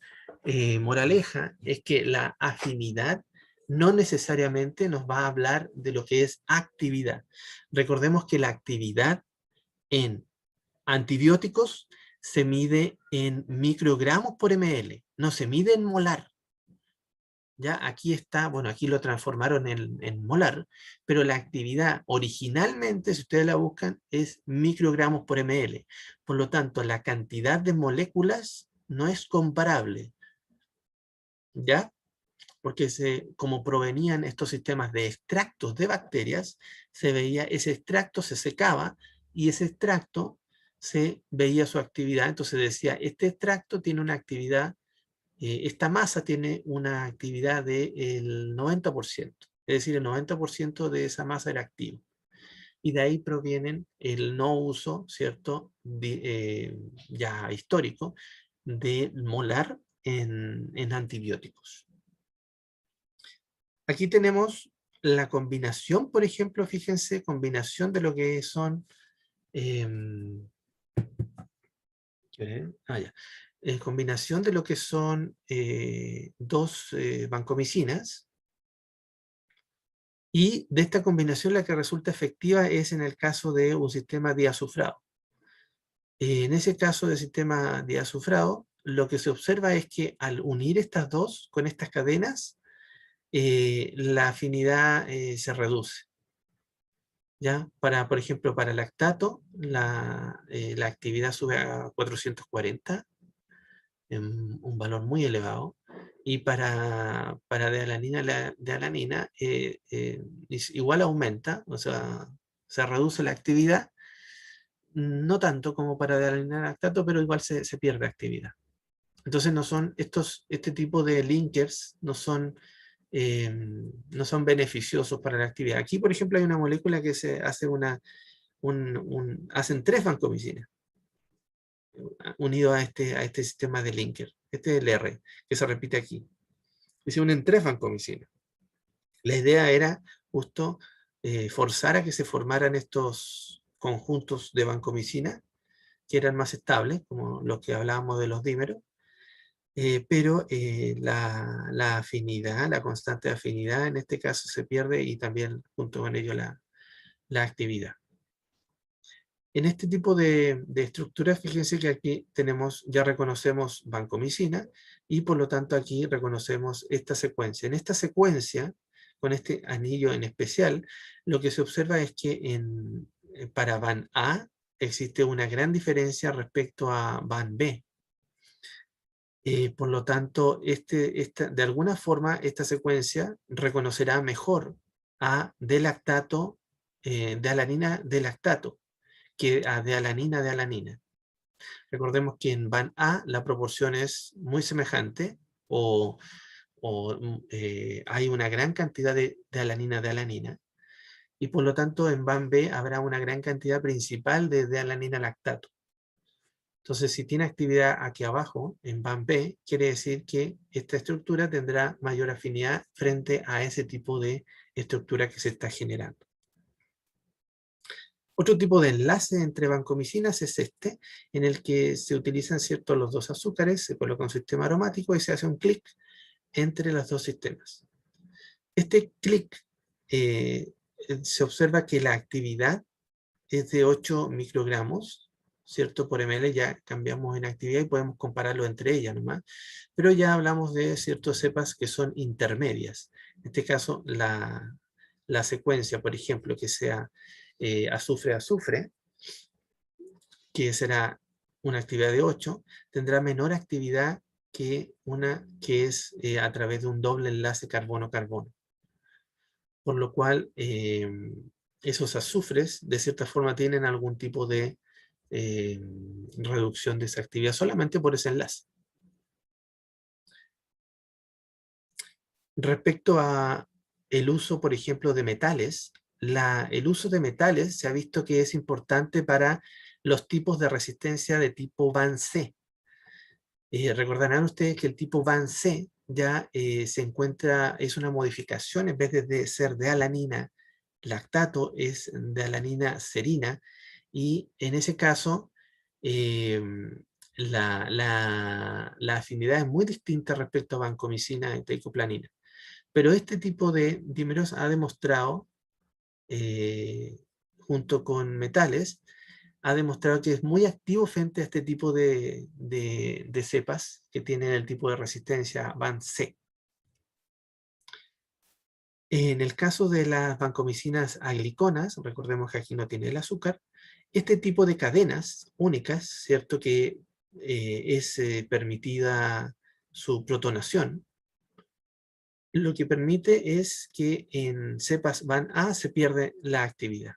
moraleja es que la afinidad no necesariamente nos va a hablar de lo que es actividad. Recordemos que la actividad en antibióticos se mide en microgramos por ml, no se mide en molar. Ya aquí está, bueno, aquí lo transformaron en molar, pero la actividad originalmente, si ustedes la buscan, es microgramos por ml. Por lo tanto, la cantidad de moléculas no es comparable, ¿ya? Porque como provenían estos sistemas de extractos de bacterias, se veía ese extracto, se secaba, y ese extracto se veía su actividad. Entonces decía, este extracto tiene una actividad, esta masa tiene una actividad del 90%, es decir, el 90% de esa masa era activo. Y de ahí provienen el no uso, ¿cierto?, ya histórico, de molar en antibióticos. Aquí tenemos la combinación, por ejemplo, fíjense, combinación de lo que son, combinación de lo que son dos vancomicinas, y de esta combinación la que resulta efectiva es en el caso de un sistema diazufrado. En ese caso de sistema diazufrado, lo que se observa es que al unir estas dos con estas cadenas, la afinidad se reduce. ¿Ya? Por ejemplo, para lactato, la actividad sube a 440, un valor muy elevado, y para D-alanina, igual aumenta, o sea, se reduce la actividad, no tanto como para D-alanina lactato, pero igual se pierde actividad. Entonces no son este tipo de linkers no son beneficiosos para la actividad. Aquí, por ejemplo, hay una molécula que se hace hacen 3 vancomicinas unidos a este sistema de linker. Este es el R, que se repite aquí. Y se unen 3 vancomicinas. La idea era justo forzar a que se formaran estos conjuntos de vancomicina que eran más estables, como los que hablábamos de los dímeros, pero la afinidad, la constante afinidad en este caso se pierde, y también junto con ello la actividad. En este tipo de estructuras, fíjense que aquí ya reconocemos vancomicina, y por lo tanto aquí reconocemos esta secuencia. En esta secuencia, con este anillo en especial, lo que se observa es que para van A, existe una gran diferencia respecto a van B. Por lo tanto, de alguna forma, esta secuencia reconocerá mejor a D-lactato, de alanina de lactato, que a de alanina de alanina. Recordemos que en van A la proporción es muy semejante, hay una gran cantidad de alanina de alanina, y por lo tanto en van B habrá una gran cantidad principal de alanina lactato. Entonces, si tiene actividad aquí abajo, en van B, quiere decir que esta estructura tendrá mayor afinidad frente a ese tipo de estructura que se está generando. Otro tipo de enlace entre vancomicinas es este, en el que se utilizan los dos azúcares, se coloca un sistema aromático y se hace un clic entre los dos sistemas. Este clic se observa que la actividad es de 8 microgramos, ¿cierto? Por ml ya cambiamos en actividad y podemos compararlo entre ellas nomás, pero ya hablamos de ciertas cepas que son intermedias. En este caso, la secuencia, por ejemplo, que sea azufre-azufre, que será una actividad de 8, tendrá menor actividad que una que es a través de un doble enlace carbono-carbono. Por lo cual, esos azufres, de cierta forma, tienen algún tipo de reducción de esa actividad solamente por ese enlace. Respecto a el uso, por ejemplo, de metales, el uso de metales se ha visto que es importante para los tipos de resistencia de tipo van C. Recordarán ustedes que el tipo van C ya se encuentra, es una modificación, en vez de ser de alanina lactato, es de alanina serina, y en ese caso la afinidad es muy distinta respecto a vancomicina y teicoplanina. Pero este tipo de dímeros ha demostrado, junto con metales, ha demostrado que es muy activo frente a este tipo de cepas que tienen el tipo de resistencia van C. En el caso de las vancomicinas agliconas, recordemos que aquí no tiene el azúcar, este tipo de cadenas únicas, ¿cierto? Que es permitida su protonación, lo que permite es que en cepas van A se pierde la actividad,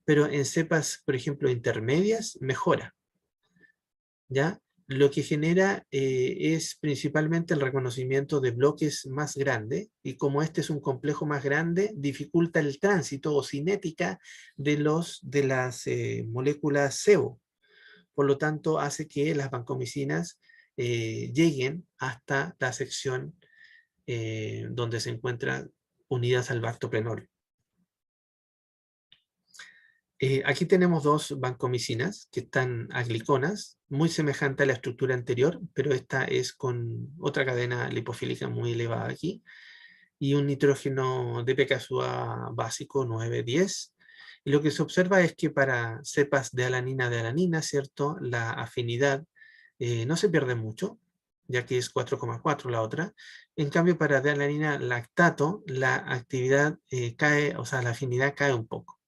pero en cepas, por ejemplo, intermedias, mejora, ¿ya? Lo que genera es principalmente el reconocimiento de bloques más grandes, y como este es un complejo más grande, dificulta el tránsito o cinética de las moléculas SEO. Por lo tanto, hace que las vancomicinas lleguen hasta la sección donde se encuentran unidas al bactoprenol. Aquí tenemos dos vancomicinas que están agliconas, muy semejante a la estructura anterior, pero esta es con otra cadena lipofílica muy elevada aquí, y un nitrógeno de DPKSUA básico 9,10. Y lo que se observa es que para cepas de alanina, ¿cierto? La afinidad no se pierde mucho, ya que es 4,4 la otra. En cambio, para de alanina lactato, la actividad cae, o sea, la afinidad cae un poco.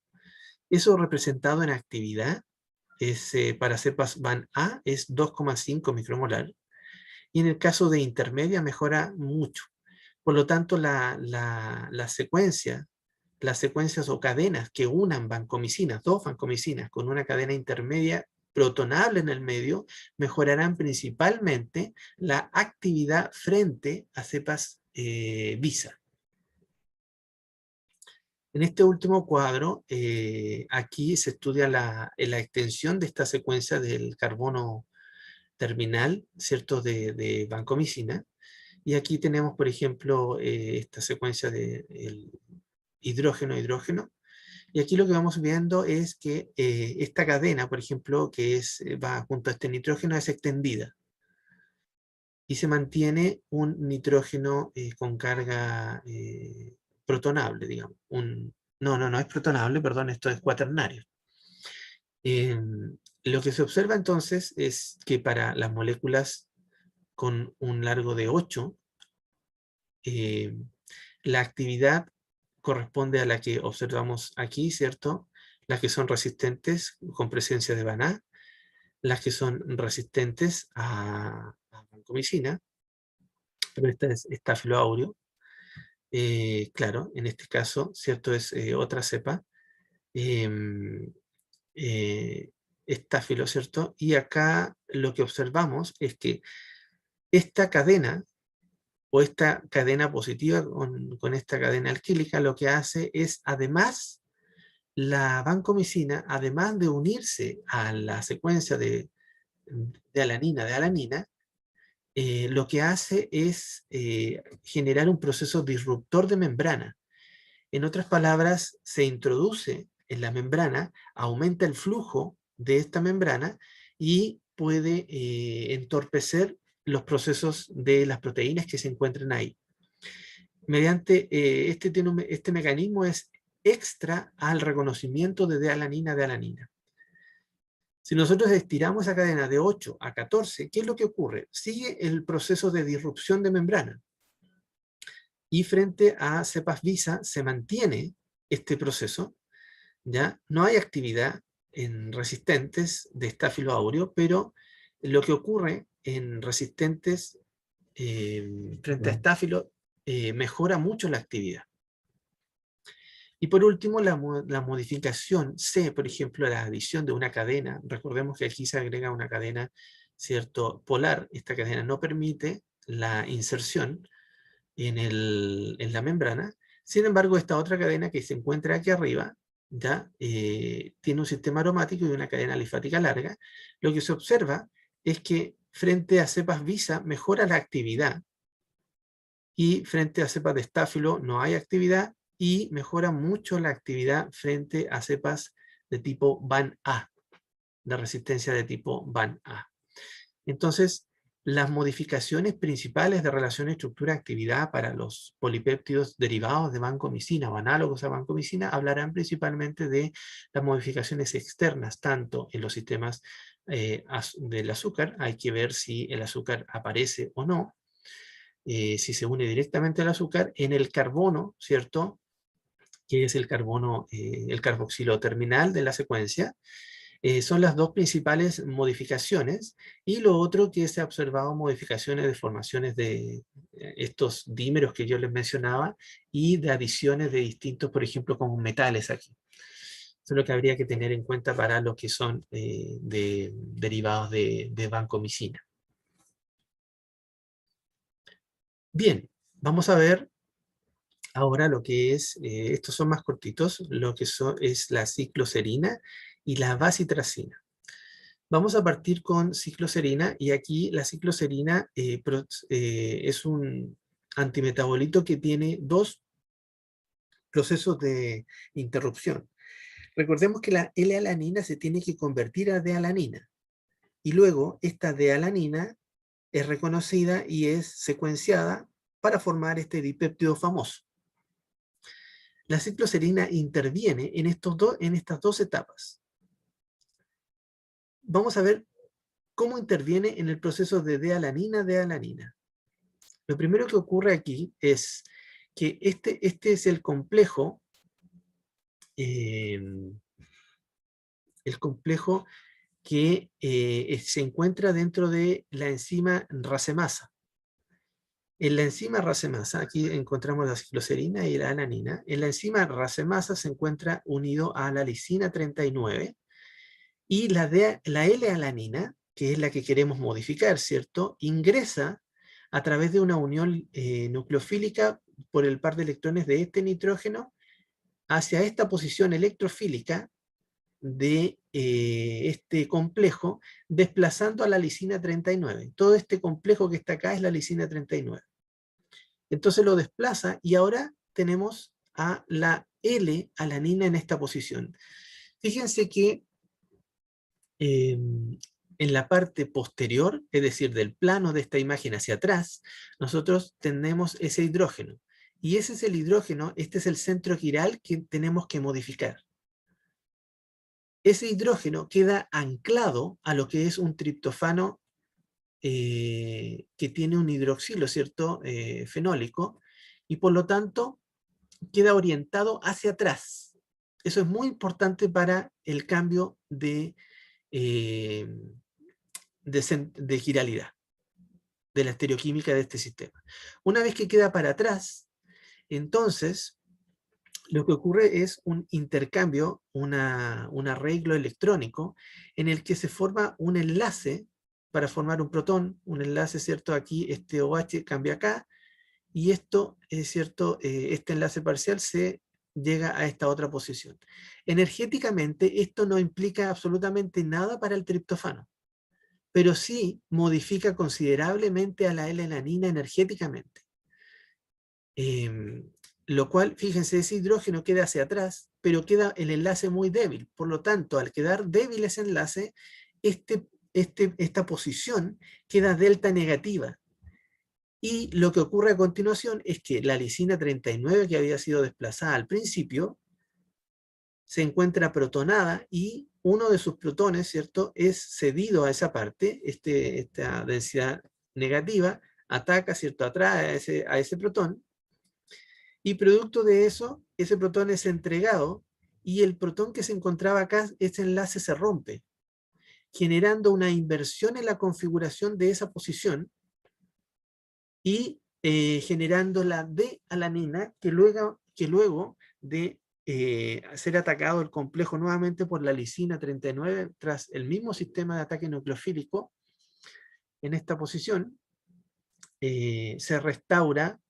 Eso representado en actividad es, para cepas van A es 2,5 micromolar, y en el caso de intermedia mejora mucho. Por lo tanto, las secuencias o cadenas que unan vancomicinas, dos vancomicinas con una cadena intermedia protonable en el medio, mejorarán principalmente la actividad frente a cepas VISA. En este último cuadro, aquí se estudia la extensión de esta secuencia del carbono terminal, ¿cierto?, de vancomicina. Y aquí tenemos, por ejemplo, esta secuencia de hidrógeno-hidrógeno. Y aquí lo que vamos viendo es que esta cadena, por ejemplo, que va junto a este nitrógeno, es extendida. Y se mantiene un nitrógeno con carga protonable, digamos. No es protonable, perdón, esto es cuaternario. Lo que se observa entonces es que para las moléculas con un largo de 8, la actividad corresponde a la que observamos aquí, ¿cierto? las que son resistentes con presencia de VANA, las que son resistentes a vancomicina, pero esta es Staphylo aureus. Claro, en este caso, ¿cierto? Es otra cepa. em, Staphylo, ¿cierto? Y acá lo que observamos es que esta cadena, o esta cadena positiva con esta cadena alquílica, lo que hace es, además, la vancomicina, además de unirse a la secuencia de alanina, lo que hace es generar un proceso disruptor de membrana. En otras palabras, se introduce en la membrana, aumenta el flujo de esta membrana y puede entorpecer los procesos de las proteínas que se encuentran ahí. Mediante este mecanismo es extra al reconocimiento de D-alanina. Si nosotros estiramos esa cadena de 8 a 14, ¿qué es lo que ocurre? Sigue el proceso de disrupción de membrana. Y frente a cepas visa se mantiene este proceso, ¿ya? No hay actividad en resistentes de Staphylo aureus, pero lo que ocurre en resistentes frente a Staphylo mejora mucho la actividad. Y por último, la modificación C, por ejemplo, la adición de una cadena. Recordemos que aquí se agrega una cadena, ¿cierto?, polar. Esta cadena no permite la inserción en la membrana. Sin embargo, esta otra cadena que se encuentra aquí arriba, ¿ya? Tiene un sistema aromático y una cadena linfática larga. Lo que se observa es que frente a cepas visa mejora la actividad, y frente a cepas de Staphylo no hay actividad, y mejora mucho la actividad frente a cepas de tipo VAN-A, de resistencia de tipo VAN-A. Entonces, las modificaciones principales de relación estructura-actividad para los polipéptidos derivados de vancomicina o análogos a vancomicina hablarán principalmente de las modificaciones externas, tanto en los sistemas del azúcar. Hay que ver si el azúcar aparece o no, si se une directamente al azúcar, en el carbono, ¿cierto?, que es el carbono, el carboxilo terminal de la secuencia. Son las dos principales modificaciones, y lo otro que se ha observado, modificaciones de formaciones de estos dímeros que yo les mencionaba, y de adiciones de distintos, por ejemplo, como metales aquí. Eso es lo que habría que tener en cuenta para los que son derivados de vancomicina. Bien, vamos a ver ahora lo que es, estos son más cortitos, lo que es la cicloserina y la bacitracina. Vamos a partir con cicloserina, y aquí la cicloserina es un antimetabolito que tiene dos procesos de interrupción. Recordemos que la L-alanina se tiene que convertir a D-alanina, y luego esta D-alanina es reconocida y es secuenciada para formar este dipéptido famoso. La cicloserina interviene en estas dos etapas. Vamos a ver cómo interviene en el proceso de D-alanina. Lo primero que ocurre aquí es que este es el complejo que se encuentra dentro de la enzima racemasa. En la enzima racemasa, aquí encontramos la cicloserina y la alanina. En la enzima racemasa se encuentra unido a la lisina 39, y la L-alanina, que es la que queremos modificar, ¿cierto?, ingresa a través de una unión nucleofílica por el par de electrones de este nitrógeno hacia esta posición electrofílica de este complejo, desplazando a la lisina 39. Todo este complejo que está acá es la lisina 39. Entonces lo desplaza, y ahora tenemos a la L-alanina en esta posición. Fíjense que en la parte posterior, es decir, del plano de esta imagen hacia atrás, nosotros tenemos ese hidrógeno. Y ese es el hidrógeno, este es el centro quiral que tenemos que modificar. Ese hidrógeno queda anclado a lo que es un triptofano que tiene un hidroxilo, ¿cierto?, fenólico, y por lo tanto queda orientado hacia atrás. Eso es muy importante para el cambio eh, de giralidad, de la estereoquímica de este sistema. Una vez que queda para atrás, entonces lo que ocurre es un intercambio, un arreglo electrónico en el que se forma un enlace para formar un protón, un enlace, ¿cierto? Aquí este OH cambia acá, y esto, es cierto, este enlace parcial se llega a esta otra posición. Energéticamente, esto no implica absolutamente nada para el triptofano, pero sí modifica considerablemente a la L-alanina energéticamente. Lo cual, fíjense, ese hidrógeno queda hacia atrás, pero queda el enlace muy débil. Por lo tanto, al quedar débil ese enlace, esta posición queda delta negativa. Y lo que ocurre a continuación es que la lisina 39, que había sido desplazada al principio, se encuentra protonada y uno de sus protones, ¿cierto?, es cedido a esa parte, esta densidad negativa, ataca, ¿cierto?, atrae a ese protón, y producto de eso, ese protón es entregado y el protón que se encontraba acá, ese enlace se rompe, generando una inversión en la configuración de esa posición y generando la D-alanina que luego de ser atacado el complejo nuevamente por la lisina 39 tras el mismo sistema de ataque nucleofílico, en esta posición se restaura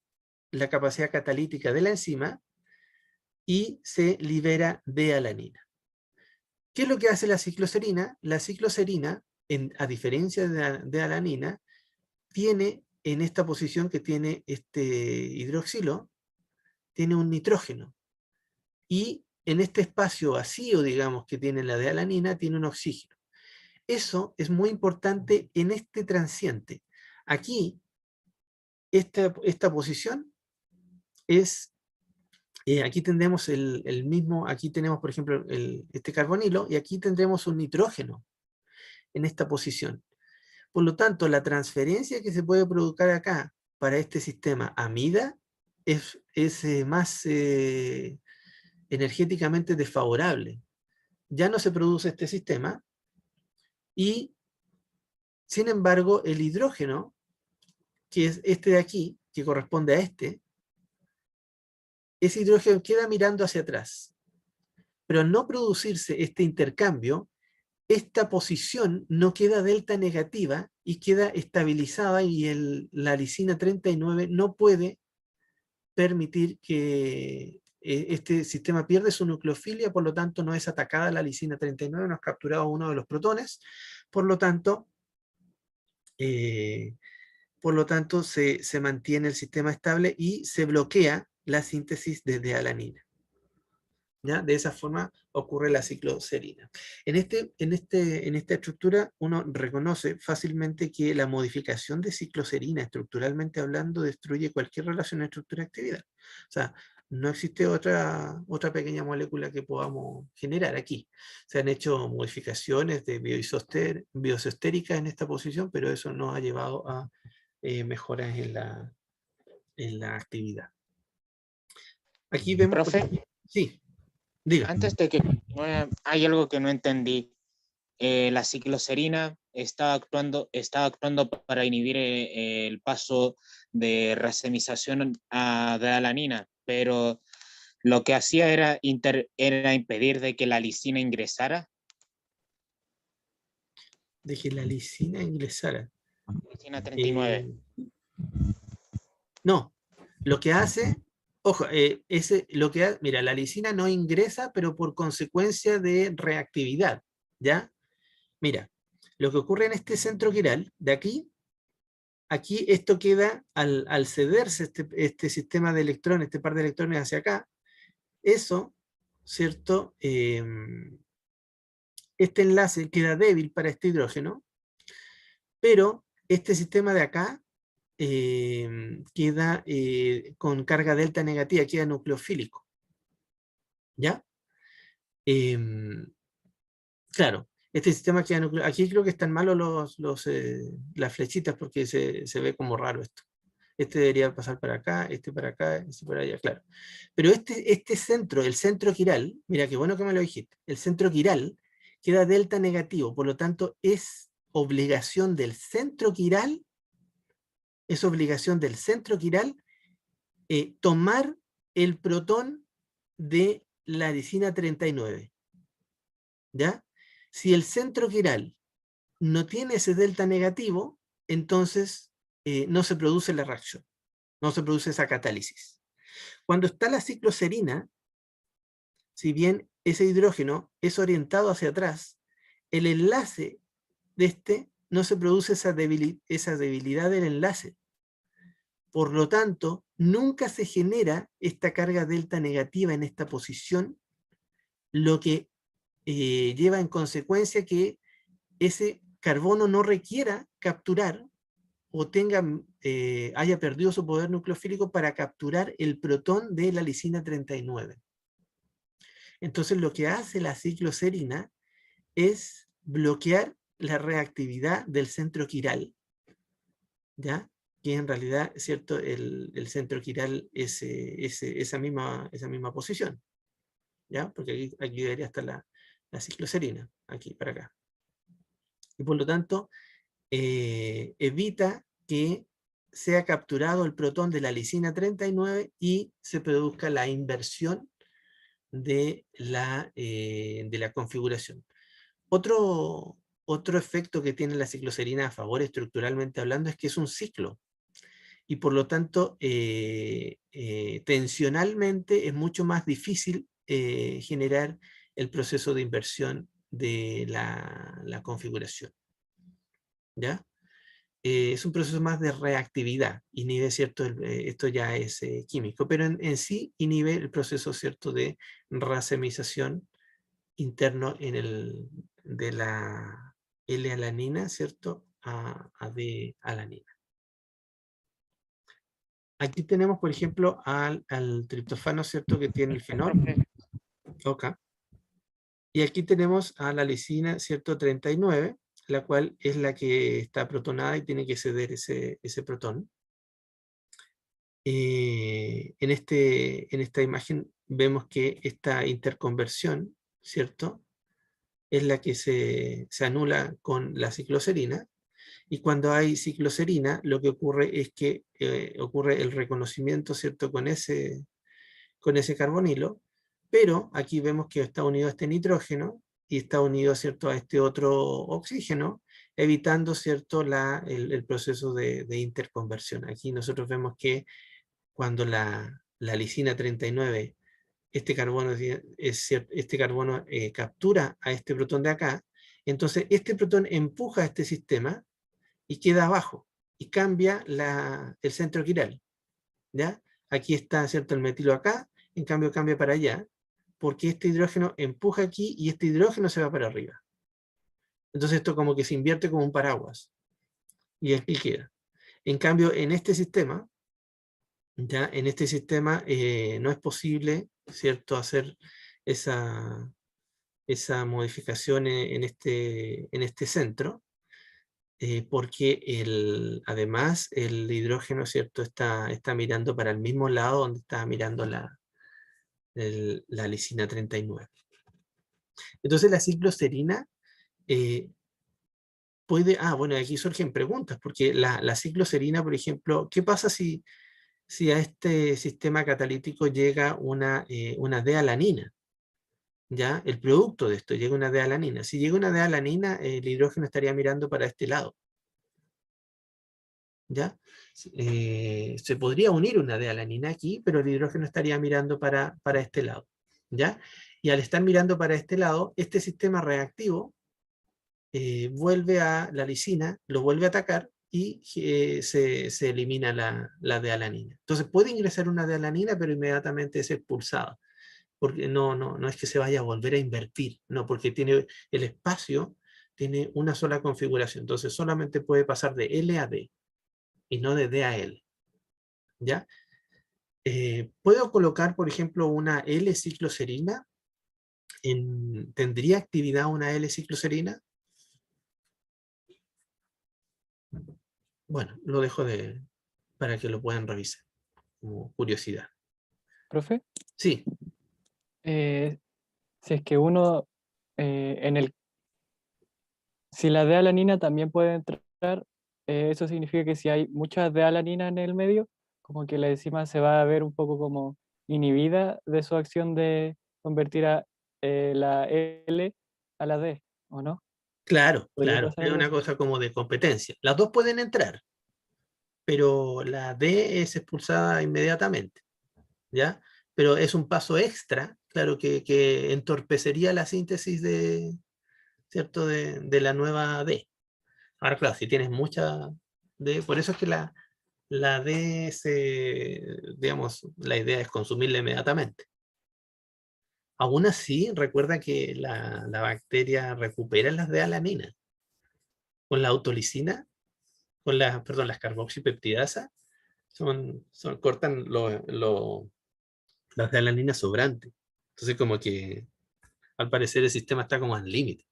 la capacidad catalítica de la enzima y se libera D-alanina. ¿Qué es lo que hace la cicloserina? La cicloserina, a diferencia de la D-alanina, tiene en esta posición que tiene este hidroxilo, tiene un nitrógeno. Y en este espacio vacío, digamos, que tiene la D-alanina, tiene un oxígeno. Eso es muy importante en este transiente. Aquí, esta posición es, aquí tendremos el mismo, aquí tenemos, por ejemplo, este carbonilo, y aquí tendremos un nitrógeno en esta posición. Por lo tanto, la transferencia que se puede provocar acá para este sistema amida es más energéticamente desfavorable. Ya no se produce este sistema y, sin embargo, el hidrógeno, que es este de aquí, que corresponde a ese hidrógeno queda mirando hacia atrás. Pero al no producirse este intercambio, esta posición no queda delta negativa y queda estabilizada y la lisina 39 no puede permitir que este sistema pierda su nucleofilia, por lo tanto no es atacada la lisina 39, no es capturado uno de los protones, por lo tanto se mantiene el sistema estable y se bloquea la síntesis de D-alanina. ¿Ya? De esa forma ocurre la cicloserina. En esta estructura uno reconoce fácilmente que la modificación de cicloserina, estructuralmente hablando, destruye cualquier relación estructura-actividad. O sea, no existe otra pequeña molécula que podamos generar aquí. Se han hecho modificaciones de bioisostéricas en esta posición, pero eso no ha llevado a mejoras en la actividad. Aquí vemos, por Profe, ejemplo, sí, diga. antes de que continúe, hay algo que no entendí. La cicloserina estaba actuando para inhibir el paso de racemización de alanina, pero lo que hacía era impedir de que la lisina ingresara. De que la lisina ingresara. Lisina 39. No, lo que hace, ojo, mira, la lisina no ingresa, pero por consecuencia de reactividad, ¿ya? Mira, lo que ocurre en este centro quiral, de aquí esto queda, al cederse este sistema de electrones, este par de electrones hacia acá, eso, ¿cierto? Este enlace queda débil para este hidrógeno, pero este sistema de acá queda con carga delta negativa, queda nucleofílico. ¿Ya? Claro, este sistema queda nucleofílico. Aquí creo que están malos las flechitas porque se ve como raro esto. este debería pasar para acá, este para acá, este para allá, claro. Pero este centro, el centro quiral, mira qué bueno que me lo dijiste, el centro quiral queda delta negativo, por lo tanto es obligación del centro quiral, tomar el protón de la lisina 39, ¿ya? Si el centro quiral no tiene ese delta negativo, entonces no se produce la reacción, no se produce esa catálisis. Cuando está la cicloserina, si bien ese hidrógeno es orientado hacia atrás, el enlace de este no se produce esa debilidad del enlace. Por lo tanto, nunca se genera esta carga delta negativa en esta posición, lo que lleva en consecuencia que ese carbono no requiera capturar o haya perdido su poder nucleofílico para capturar el protón de la lisina 39. Entonces lo que hace la cicloserina es bloquear la reactividad del centro quiral, ¿ya? Que en realidad, ¿cierto? El centro quiral es esa misma posición, ¿ya? Porque aquí debería estar la cicloserina, aquí para acá. Y por lo tanto, evita que sea capturado el protón de la lisina 39 y se produzca la inversión de la configuración. Otro efecto que tiene la cicloserina a favor estructuralmente hablando es que es un ciclo y por lo tanto tensionalmente es mucho más difícil generar el proceso de inversión de la configuración, ¿ya? Es un proceso más de reactividad, inhibe, ¿cierto? Esto ya es químico, pero en sí inhibe el proceso, ¿cierto?, de racemización interno de la L-alanina, ¿cierto?, a D-alanina. Aquí tenemos, por ejemplo, al triptofano, ¿cierto?, que tiene el fenol. Okay. Y aquí tenemos a la lisina, ¿cierto?, 39, la cual es la que está protonada y tiene que ceder ese protón. En esta imagen vemos que esta interconversión, ¿cierto?, es la que se anula con la cicloserina, y cuando hay cicloserina lo que ocurre es que ocurre el reconocimiento, ¿cierto?, con ese carbonilo, pero aquí vemos que está unido a este nitrógeno y está unido, ¿cierto?, a este otro oxígeno, evitando, ¿cierto?, el proceso de interconversión. Aquí nosotros vemos que cuando la lisina 39, este carbono captura a este protón de acá, entonces este protón empuja a este sistema y queda abajo, y cambia el centro quiral, ¿ya? Aquí está, ¿cierto?, el metilo acá, en cambio cambia para allá, porque este hidrógeno empuja aquí y este hidrógeno se va para arriba. Entonces esto como que se invierte como un paraguas, y aquí queda. En cambio, en este sistema, ¿ya? En este sistema no es posible, ¿cierto?, hacer esa modificación en este centro, porque además el hidrógeno, ¿cierto?, está mirando para el mismo lado donde está mirando la lisina 39. Entonces la cicloserina bueno, aquí surgen preguntas, porque la cicloserina, por ejemplo, ¿qué pasa si a este sistema catalítico llega una D-alanina? ¿Ya? El producto de esto llega una D-alanina. Si llega una D-alanina, el hidrógeno estaría mirando para este lado, ¿ya? Se podría unir una D-alanina aquí, pero el hidrógeno estaría mirando para este lado, ¿ya? Y al estar mirando para este lado, este sistema reactivo vuelve a la lisina, lo vuelve a atacar y se elimina la D-alanina. Entonces puede ingresar una D-alanina, pero inmediatamente es expulsada, porque no es que se vaya a volver a invertir, no, porque tiene el espacio, tiene una sola configuración, entonces solamente puede pasar de L a D, y no de D a L, ¿ya? ¿Puedo colocar, por ejemplo, una L-cicloserina? ¿Tendría actividad una L-cicloserina? Bueno, lo dejo de para que lo puedan revisar, como curiosidad. Profe, Sí, si es que uno, en el, si la D-alanina también puede entrar, eso significa que si hay mucha D-alanina en el medio, como que la enzima se va a ver un poco como inhibida de su acción de convertir a la L a la D, ¿o no? claro, ¿Podría claro. pasar Es algo una así? cosa como de competencia. Las dos pueden entrar, pero la D es expulsada inmediatamente, ¿ya? Pero es un paso extra, claro, que entorpecería la síntesis de, ¿cierto? De la nueva D. Ahora, claro, si tienes mucha D, por eso es que la D se, digamos, la idea es consumirla inmediatamente. Aún así, recuerda que la bacteria recupera las D-alanina con la autolisina, con perdón, las carboxipeptidasas, cortan las D-alanina sobrantes. Entonces, como que al parecer el sistema está como al límite.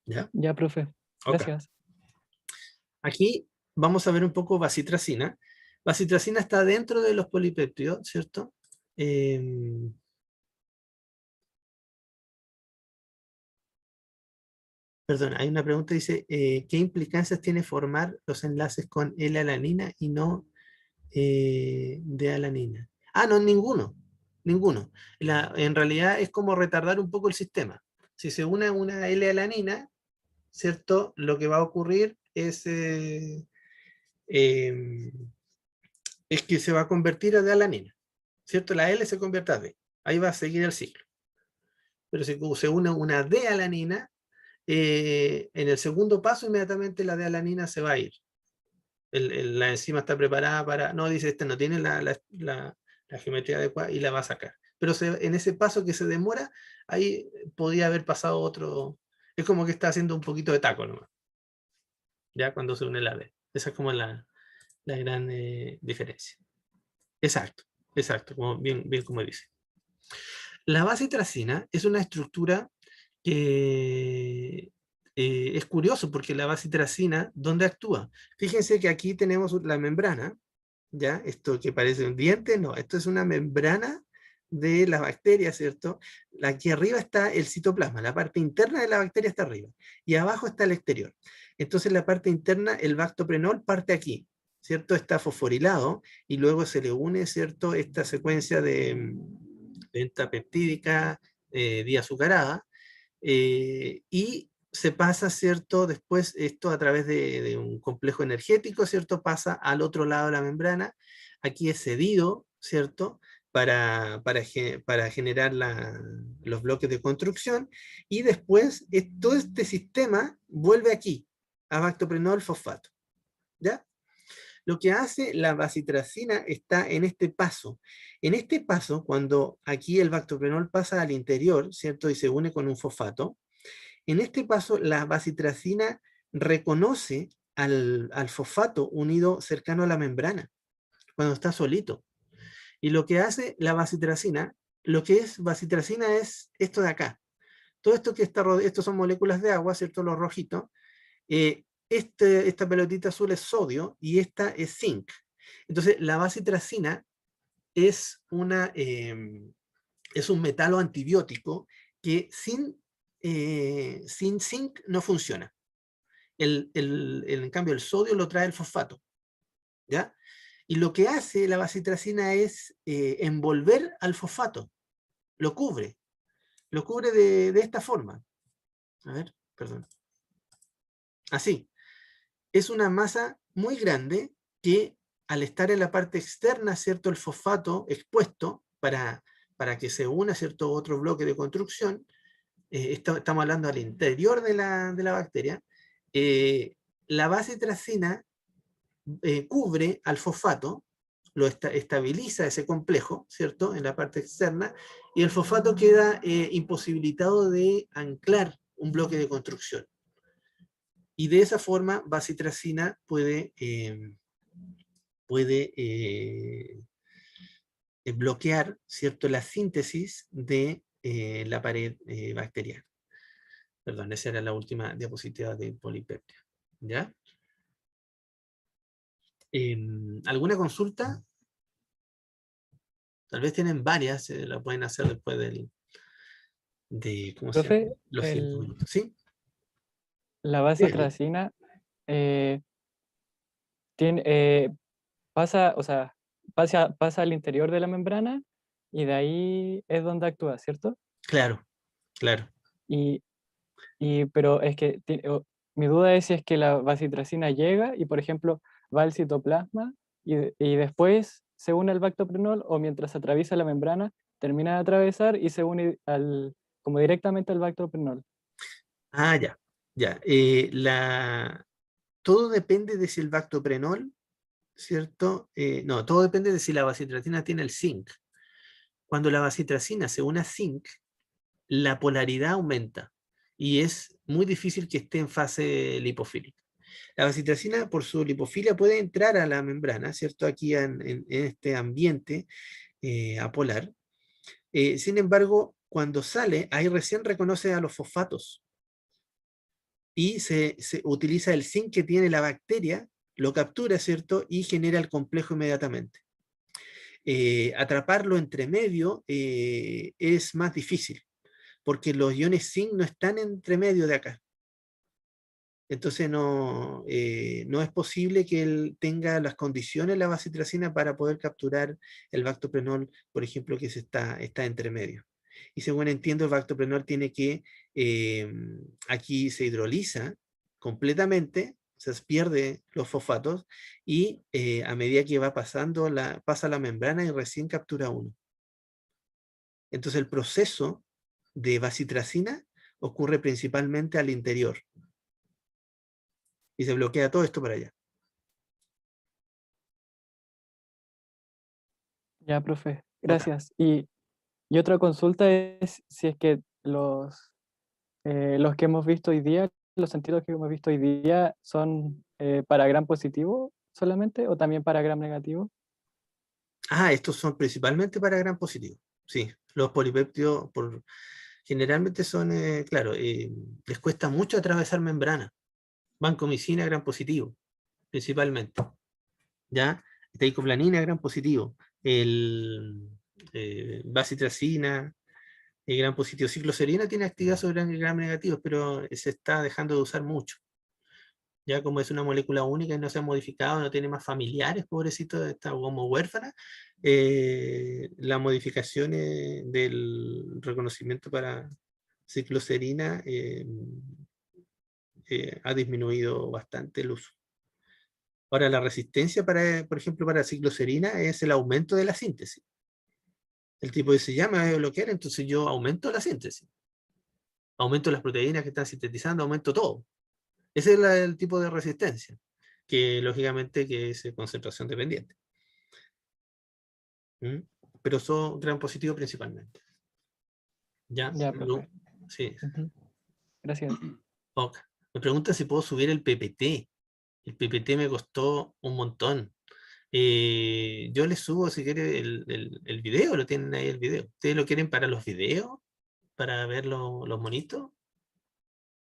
¿Ya? Ya, profe, Ok. gracias. Aquí vamos a ver un poco bacitracina. Bacitracina está dentro de los polipéptidos, ¿cierto? Perdón, hay una pregunta, dice, ¿qué implicancias tiene formar los enlaces con L-alanina y no D-alanina? Ah, no, ninguno, ninguno. En realidad es como retardar un poco el sistema. Si se une una L-alanina, ¿cierto? Lo que va a ocurrir eh, es que se va a convertir a D-alanina, ¿cierto? La L se convierte a D. Ahí va a seguir el ciclo. Pero si se une una D-alanina, en el segundo paso inmediatamente la D-alanina se va a ir. La enzima está preparada para, no, dice, este no tiene la geometría adecuada y la va a sacar. Pero en ese paso que se demora, ahí podía haber pasado otro, es como que está haciendo un poquito de taco nomás, ya cuando se une la D. Esa es como la gran diferencia. Exacto, exacto, como bien como dice. La bacitracina es una estructura que es curioso porque la bacitracina, ¿dónde actúa? Fíjense que aquí tenemos la membrana, ¿ya? Esto que parece un diente, no, esto es una membrana de la bacteria, ¿cierto? Aquí arriba está el citoplasma, la parte interna de la bacteria está arriba, y abajo está el exterior. Entonces la parte interna, el bactoprenol parte aquí, ¿cierto? Está fosforilado, y luego se le une, ¿cierto? Esta secuencia de pentapeptídica diazucarada, y se pasa, ¿cierto? Después esto a través de un complejo energético, ¿cierto? Pasa al otro lado de la membrana, aquí es cedido, ¿cierto? Para generar los bloques de construcción, y después todo este sistema vuelve aquí, a bactoprenol fosfato, ¿ya? Lo que hace la bacitracina está en este paso. En este paso, cuando aquí el bactoprenol pasa al interior, ¿cierto? Y se une con un fosfato, en este paso la bacitracina reconoce al fosfato unido cercano a la membrana, cuando está solito. Y lo que hace la bacitracina, lo que es bacitracina es esto de acá. Todo esto que está rodeado, estos son moléculas de agua, ¿cierto? Los rojitos. Esta pelotita azul es sodio y esta es zinc. Entonces, la bacitracina es un metalo antibiótico que sin zinc no funciona. En cambio, el sodio lo trae el fosfato, ¿ya? Y lo que hace la bacitracina es envolver al fosfato, lo cubre de esta forma. A ver, perdón. Así. Es una masa muy grande que al estar en la parte externa, ¿cierto? El fosfato expuesto para que se una, ¿cierto? Otro bloque de construcción, estamos hablando al interior de la bacteria, la bacitracina cubre al fosfato, lo estabiliza ese complejo, ¿cierto? En la parte externa, y el fosfato queda imposibilitado de anclar un bloque de construcción. Y de esa forma, bacitracina puede bloquear, ¿cierto?, la síntesis de la pared bacteriana. Perdón, esa era la última diapositiva de polipeptio. ¿Ya? ¿Alguna consulta? Tal vez tienen varias, la pueden hacer después ¿cómo se llama? Profe, Los 5 minutos. ¿Sí? la Dígame. vasotracina eh, tiene, pasa, o sea, pasa al interior de la membrana y de ahí es donde actúa, ¿cierto? Claro, claro. Y, pero es que mi duda es si es que la vasotracina llega y, por ejemplo, va al citoplasma y después se une al bactoprenol o mientras atraviesa la membrana termina de atravesar y se une como directamente al bactoprenol. Ah, ya, ya. Todo depende de si el bactoprenol, ¿cierto? No, todo depende de si la vasotracina tiene el zinc. Cuando la vasotracina se une a zinc, la polaridad aumenta y es muy difícil que esté en fase lipofílica. La vasotracina, por su lipofilia, puede entrar a la membrana, ¿cierto? Aquí en este ambiente apolar. Sin embargo, cuando sale, ahí recién reconoce a los fosfatos y se utiliza el zinc que tiene la bacteria, lo captura, ¿cierto? Y genera el complejo inmediatamente. Atraparlo entre medio es más difícil, porque los iones zinc no están entre medio de acá. Entonces no es posible que él tenga las condiciones, la vasotracina, para poder capturar el bactoprenol, por ejemplo, que está entre medio. Y según entiendo, el bactoprenol tiene que, aquí se hidroliza completamente, se pierde los fosfatos, y a medida que va pasando, pasa la membrana y recién captura uno. Entonces el proceso de vasotracina ocurre principalmente al interior y se bloquea todo esto para allá. Ya, profe, Ok. gracias. Y otra consulta es si es que los que hemos visto hoy día, los sentidos que hemos visto hoy día, son para gram positivo solamente o también para gram negativo. Estos son principalmente para gram positivo. Sí, los polipéptidos generalmente son, claro, les cuesta mucho atravesar membrana. Vancomicina, gram positivo, principalmente. ¿Ya? Teicoplanina, gram positivo. Vasotracina, gram positivo. Cicloserina tiene actividad sobre gram negativos, pero se está dejando de usar mucho. Ya como es una molécula única y no se ha modificado, no tiene más familiares, pobrecito, está como huérfana, las modificaciones del reconocimiento para cicloserina ha disminuido bastante el uso. Ahora, la resistencia, por ejemplo, para cicloserina es el aumento de la síntesis. El tipo dice, ya me voy a bloquear, entonces yo aumento la síntesis. Aumento las proteínas que están sintetizando, aumento todo. Ese es el tipo de resistencia, que lógicamente que es concentración dependiente. ¿Mm? Pero son gram positivo principalmente. ¿Ya? Ya, profe. Sí. Ujú. Gracias. Ok. Me preguntan si puedo subir el PPT. El PPT me costó un montón. Yo les subo, si quieren, el video, lo tienen ahí el video. ¿Ustedes lo quieren para los videos? ¿Para ver los monitos?